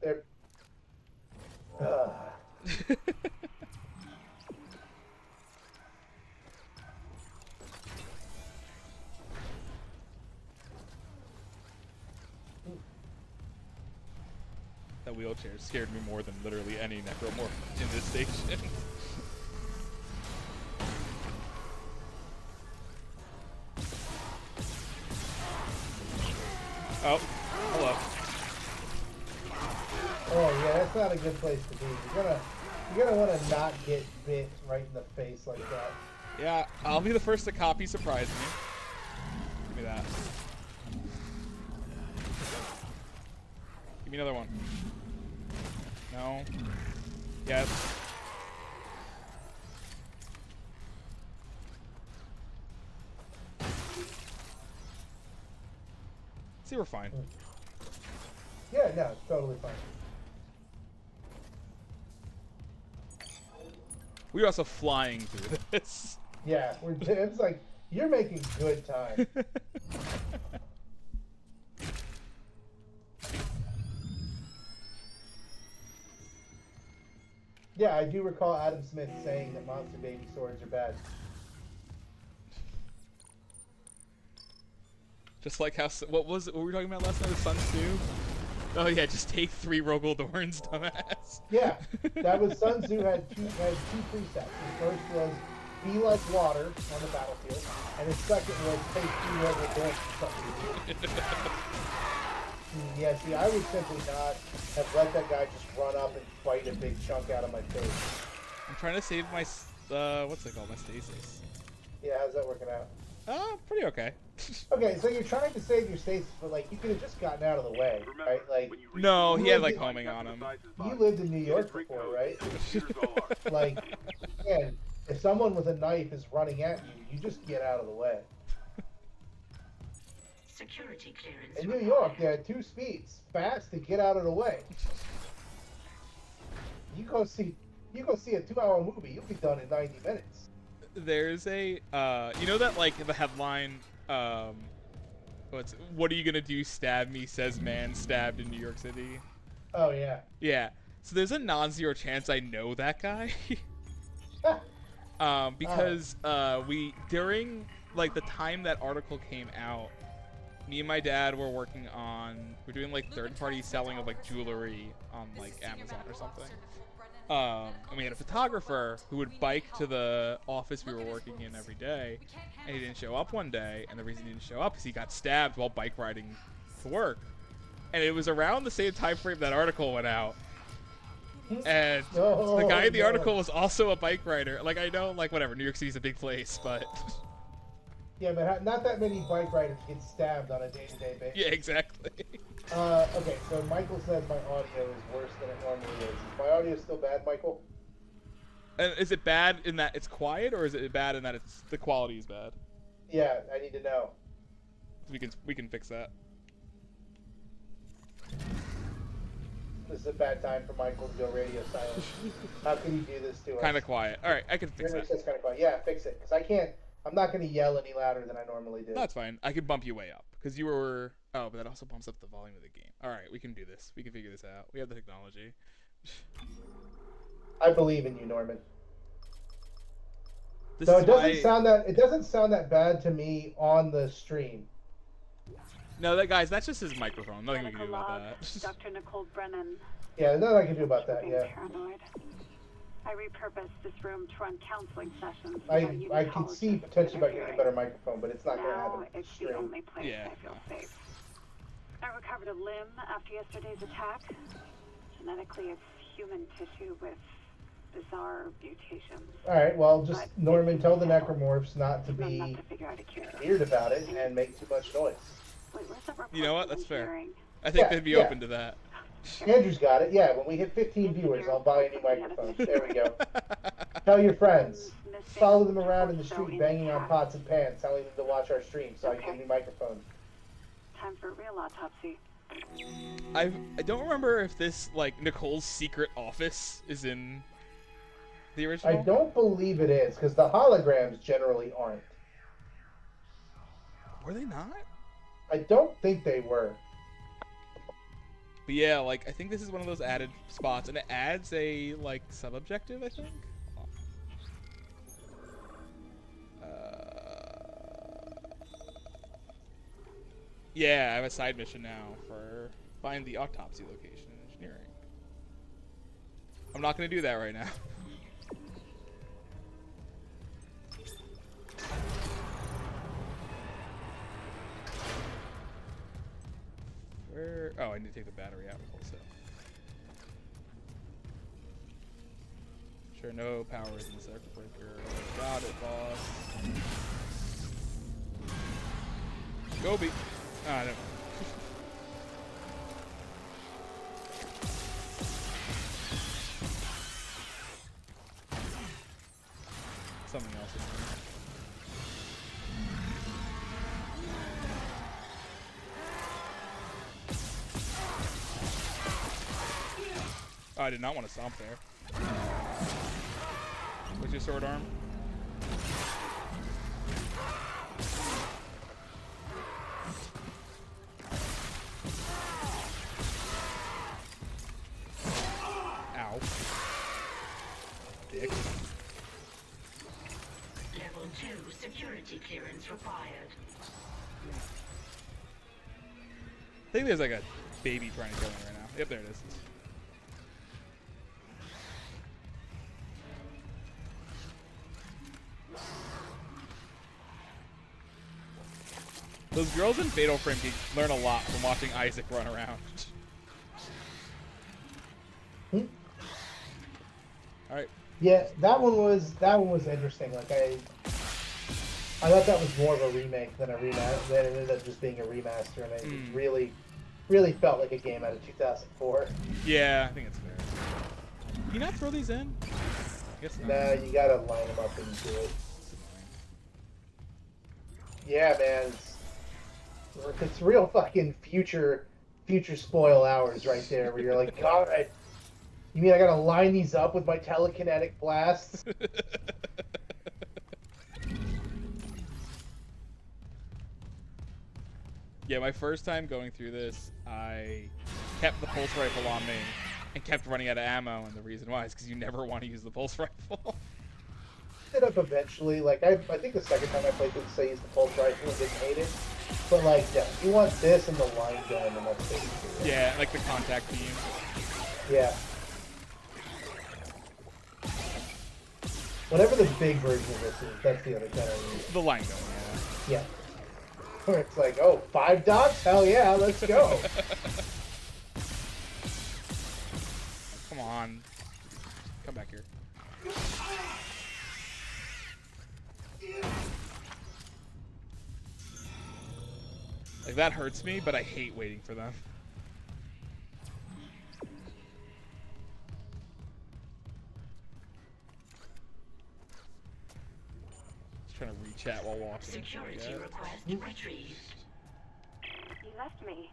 B: They're...
A: That wheelchair scared me more than literally any necromorph in this station. Oh, hello.
B: Oh yeah, that's not a good place to be. You're gonna want to not get bit right in the face like that.
A: Yeah, I'll be the first to copy surprise me. Give me that. Give me another one. No. Yes. See, we're fine.
B: Yeah, no, it's totally fine.
A: We're also flying through this.
B: Yeah, it's like you're making good time. Yeah, I do recall Adam Smith saying that monster baby swords are bad.
A: Just like how what were we talking about last night? Sun Tzu? Oh yeah, just take 3 Rogel Dorns, dumbass.
B: Yeah, that was Sun Tzu had two precepts. His first was be like water on the battlefield, and his second was take 3 Rogel Dorns for something. Yeah, see, I would simply not have let that guy just run up and fight a big chunk out of my face.
A: I'm trying to save my what's it called? My stasis.
B: Yeah, how's that working out?
A: Pretty okay.
B: Okay, so you're trying to save your stasis, but like you could have just gotten out of the way, right? Like
A: no, he had like homing on him.
B: You lived in New York before, right? Like, man, if someone with a knife is running at you, you just get out of the way.
I: Security clearance.
B: In New York, there are 2 speeds: fast to get out of the way. You go see a 2-hour movie, you'll be done in 90 minutes.
A: There's a you know that like the headline what are you gonna do, stab me, says man stabbed in New York City?
B: Oh yeah.
A: Yeah, so there's a non-zero chance I know that guy. Because we during like the time that article came out, me and my dad were we're doing like third-party selling of like jewelry on like Amazon or something. And we had a photographer who would bike to the office we were working in every day, and he didn't show up one day, and the reason he didn't show up is he got stabbed while bike riding to work. And it was around the same time frame that article went out. And the guy in the article was also a bike rider. Like, I know, like, whatever, New York City's a big place, but...
B: Yeah, but not that many bike riders get stabbed on a day-to-day basis.
A: Yeah, exactly.
B: Okay, so Michael says my audio is worse than it normally is. Is my audio still bad, Michael?
A: And is it bad in that it's quiet, or is it bad in that the quality is bad?
B: Yeah, I need to know.
A: We can fix that.
B: This is a bad time for Michael to go radio silent. How can you do this to us?
A: Kind of quiet. All right, I can fix that.
B: Kind of quiet. Yeah, fix it, because I can't. I'm not going to yell any louder than I normally do.
A: That's fine. I can bump you way up because you were. Oh, but that also bumps up the volume of the game. All right, we can do this. We can figure this out. We have the technology.
B: I believe in you, Norman.
A: So
B: it doesn't sound that bad to me on the stream.
A: No, that's just his microphone. Nothing we can do about that.
L: Dr. Nicole Brennan.
B: Yeah, there's nothing I can do about that. Yeah.
L: Paranoid. I repurposed this room to run counseling sessions.
B: I can see potentially about getting a better microphone, but it's not going to happen.
L: It's the only place I feel safe. I recovered a limb after yesterday's attack. Genetically, it's human tissue with bizarre mutations.
B: All right, well, just Norman, tell the necromorphs not to be weird about it and make too much noise.
L: Wait, where's the report?
A: You know what? That's fair. I think they'd be open to that.
B: Andrew's got it. Yeah, when we hit 15 viewers, I'll buy a new microphone. There we go. Tell your friends. Follow them around in the street, banging on pots and pans, telling them to watch our stream so I can get a new microphone.
L: Time for a real autopsy.
A: I don't remember if this, like, Nicole's secret office is in the original.
B: I don't believe it is, because the holograms generally aren't.
A: Were they not?
B: I don't think they were.
A: But yeah, like, I think this is one of those added spots, and it adds a, like, sub-objective, I think? Yeah, I have a side mission now for find the autopsy location in engineering. I'm not going to do that right now. Where? Oh, I need to take the battery out also. Sure, no power is in the circuit breaker. Got it, boss. Gobi. Ah, no. Something else in here. Oh, I did not want to stomp there. Which Is your sword arm? Ow. Dick.
I: Level 2 security clearance required.
A: I think there's like a baby trying to kill me right now. Yep, there it is. Those girls in Fatal Frame can learn a lot from watching Isaac run around. Alright.
B: Yeah, that one was interesting. Like I thought that was more of a remake than a remaster. Than it ended up just being a remaster, and it really felt like a game out of 2004.
A: Yeah, I think it's fair. Can you not throw these in? I guess not.
B: Nah, you gotta line them up and do it. Yeah, man, it's real fucking future spoil hours right there, where you're like, God, you mean I gotta line these up with my telekinetic blasts?
A: Yeah, my first time going through this, I kept the pulse rifle on me and kept running out of ammo, and the reason why is because you never want to use the pulse rifle.
B: Ended up eventually, like I think the second time I played this, I used the pulse rifle and didn't hate it. But like, yeah, you want this and the line gun, and that's basically it.
A: Yeah, like the contact beam.
B: Yeah. Whatever the big version of this is, that's the other kind of
A: the line gun.
B: Yeah. Where it's like, oh, 5 dots? Hell yeah, let's go.
A: Come on, come back here. Like, that hurts me, but I hate waiting for them. Just trying to re-chat while walking.
I: Security request retrieved.
L: You left me.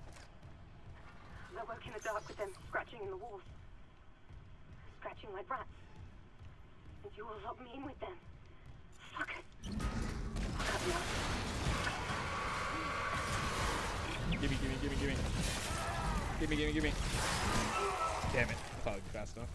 L: I woke in the dark with them scratching in the walls. Scratching like rats. And you all locked me in with them. Fuckers. Fuck up now.
A: Gimme. Gimme. Damn it. I thought I'd be fast enough.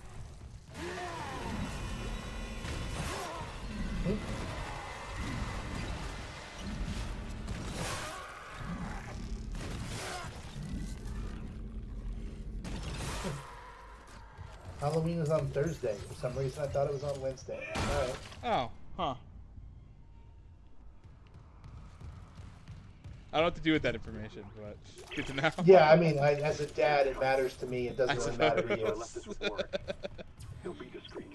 B: Halloween is on Thursday. For some reason, I thought it was on Wednesday. Alright.
A: Oh, huh. I don't know what to do with that information, but good to know.
B: Yeah, I mean, as a dad, it matters to me. It doesn't really matter to you.
H: He'll be discreet.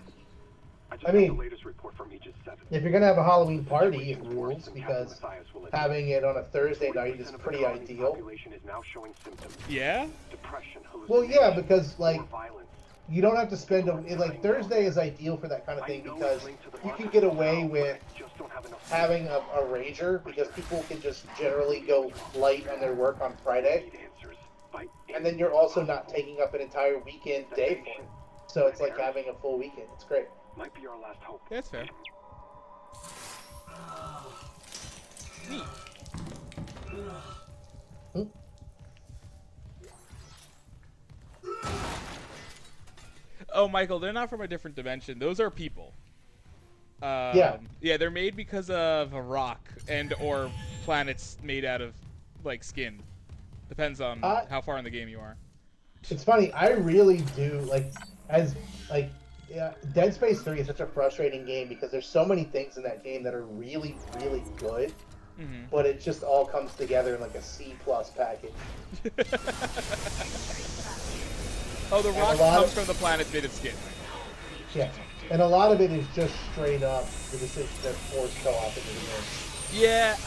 B: I mean,
H: the latest report from Aegis 7.
B: if you're gonna have a Halloween party, it rules, because having it on a Thursday night is pretty ideal.
H: Is now showing symptoms.
A: Yeah?
H: Depression,
B: Well, yeah, because like you don't have to spend like Thursday is ideal for that kind of thing, because you can get away with having a rager, because people can just generally go light on their work on Friday, and then you're also not taking up an entire weekend day for it. So it's like having a full weekend. It's great.
H: Might be our last hope.
A: Yeah, that's fair. Neat. Oh, Michael, they're not from a different dimension. Those are people. Yeah, they're made because of a rock and or planets made out of like skin. Depends on how far in the game you are.
B: It's funny. I really do Dead Space 3 is such a frustrating game because there's so many things in that game that are really, really good, but it just all comes together in like a C+ package.
A: Oh, the rock comes from the planets made of skin.
B: Yeah, and a lot of it is just straight up the decision to force co-op into the game.
A: Yeah,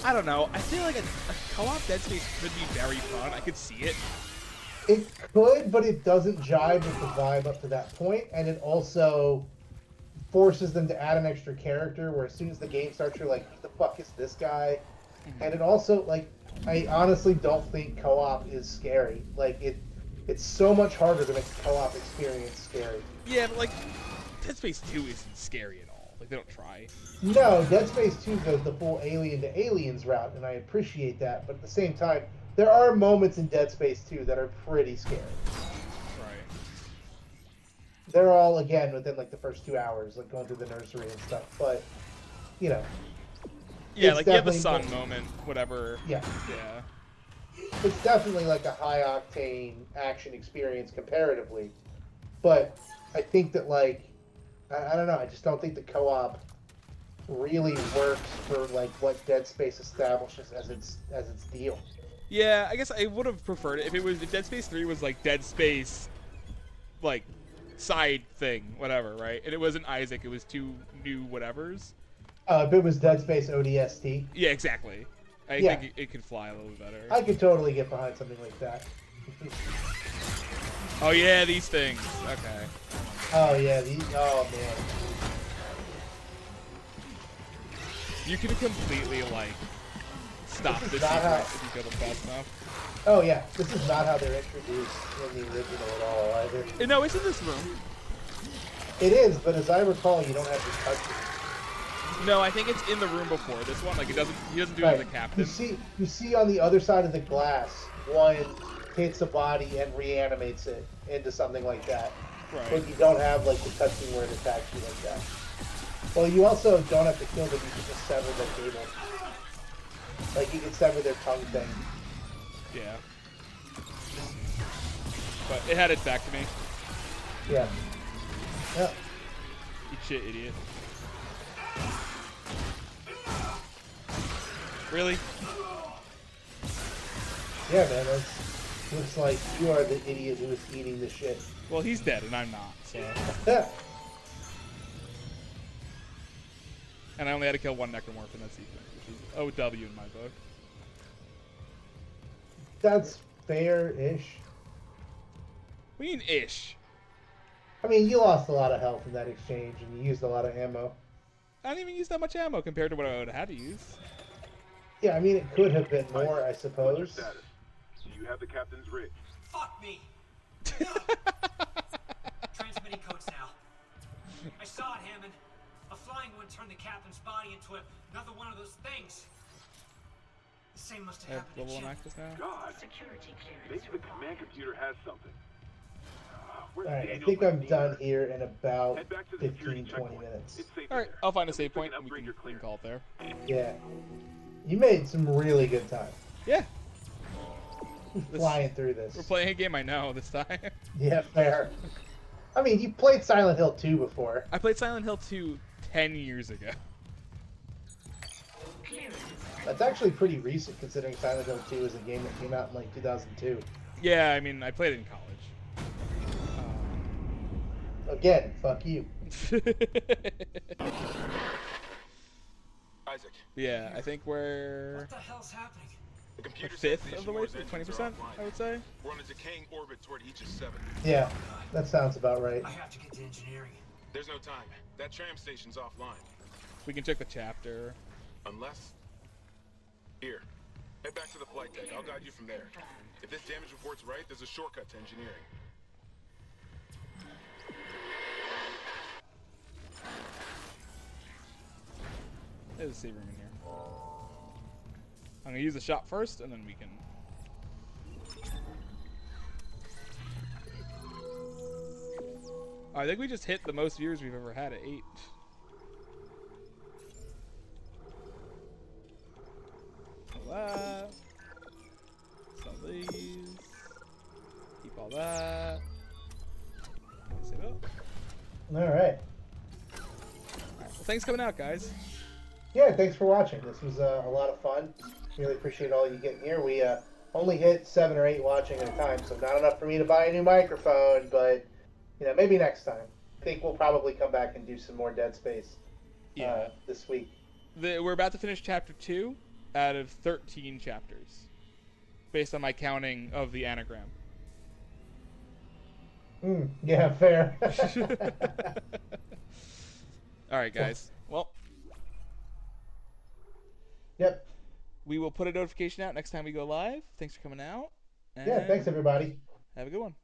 A: I don't know. I feel like a co-op Dead Space could be very fun. I could see it.
B: It could, but it doesn't jive with the vibe up to that point, and it also forces them to add an extra character where as soon as the game starts, you're like, who the fuck is this guy? And it also, like, I honestly don't think co-op is scary. Like, it's so much harder to make the co-op experience scary.
A: Yeah, but like, Dead Space 2 isn't scary at all. Like, they don't try.
B: No, Dead Space 2 goes the full Alien to Aliens route, and I appreciate that. But at the same time, there are moments in Dead Space 2 that are pretty scary.
A: Right.
B: They're all, again, within, like, the first 2 hours, like, going through the nursery and stuff. But, you know.
A: Yeah, like, you have the sun moment, whatever.
B: Yeah.
A: Yeah.
B: It's definitely, like, a high-octane action experience comparatively. But I think that, like, I don't know, I just don't think the co-op really works for, like, what Dead Space establishes as its deal.
A: Yeah, I guess I would have preferred it if Dead Space 3 was like Dead Space, like, side thing, whatever, right? And it wasn't Isaac, it was two new whatevers.
B: If it was Dead Space ODST.
A: Yeah, exactly. I think it could fly a little bit better.
B: I could totally get behind something like that.
A: Oh yeah, these things. Okay.
B: Oh yeah, oh man.
A: You can completely, like, stop the secret if you kill them fast enough.
B: Oh yeah, this is not how they're introduced in the original at all either.
A: No, it's in this room.
B: It is, but as I recall, you don't have to touch it.
A: No, I think it's in the room before this one. Like, he doesn't do it as a captain.
B: You see on the other side of the glass, one hits a body and reanimates it into something like that.
A: Right.
B: But you don't have, like, the cutscene where it attacks you like that. Well, you also don't have to kill them, you can just sever the cable. Like, you can sever their tongue thing.
A: Yeah. But it had it back to me.
B: Yeah. Yeah.
A: Eat shit, idiot. Really?
B: Yeah, man, looks like you are the idiot who is eating the shit.
A: Well, he's dead, and I'm not, so...
B: Yeah.
A: And I only had to kill one necromorph in that sequence, which is OW in my book.
B: That's fair-ish.
A: What do you mean, ish?
B: I mean, you lost a lot of health in that exchange, and you used a lot of ammo.
A: I didn't even use that much ammo compared to what I would have had to use.
B: Yeah, I mean, it could have been more, I suppose.
H: You have the captain's rig.
K: Fuck me. Transmitting codes now. I saw it, Hammond. A flying one turned the captain's body into another one of those things. The same must have happened
A: level
K: to
A: 1 access now?
H: God. Maybe the command computer has something.
B: Alright, I think I'm done here in about 15, 20 minutes.
A: Alright, I'll find a save point and we can call it there.
B: Yeah. You made some really good time.
A: Yeah.
B: Flying through this.
A: We're playing a game I know this time.
B: Yeah, fair. I mean, you played Silent Hill 2 before.
A: I played Silent Hill 2 10 years ago.
B: That's actually pretty recent, considering Silent Hill 2 is a game that came out in, like, 2002.
A: Yeah, I mean, I played it in college.
B: Again, fuck you.
J: Isaac.
A: Yeah, I think we're...
K: What the hell's happening?
J: The computer
A: a fifth of the way, 20%, I would say.
J: We're on a decaying orbit toward each of 7.
B: Yeah, that sounds about right.
K: I have to get to engineering.
J: There's no time. That tram station's offline.
A: We can check the chapter.
J: Unless... Here. Head back to the flight deck. I'll guide you from there. If this damage report's right, there's a shortcut to engineering.
A: There's a save room in here. I'm gonna use the shop first, and then we can... I think we just hit the most viewers we've ever had at 8. All that. Sell these. Keep all that. Save it up.
B: Alright.
A: Well, thanks for coming out, guys.
B: Yeah, thanks for watching. This was a lot of fun. Really appreciate all you getting here. We only hit 7 or 8 watching at a time, so not enough for me to buy a new microphone, but you know, maybe next time. I think we'll probably come back and do some more Dead Space this week.
A: We're about to finish chapter 2 out of 13 chapters, based on my counting of the anagram.
B: Yeah, fair.
A: All right, guys. Well,
B: yep.
A: We will put a notification out next time we go live. Thanks for coming out.
B: Yeah, thanks everybody.
A: Have a good one.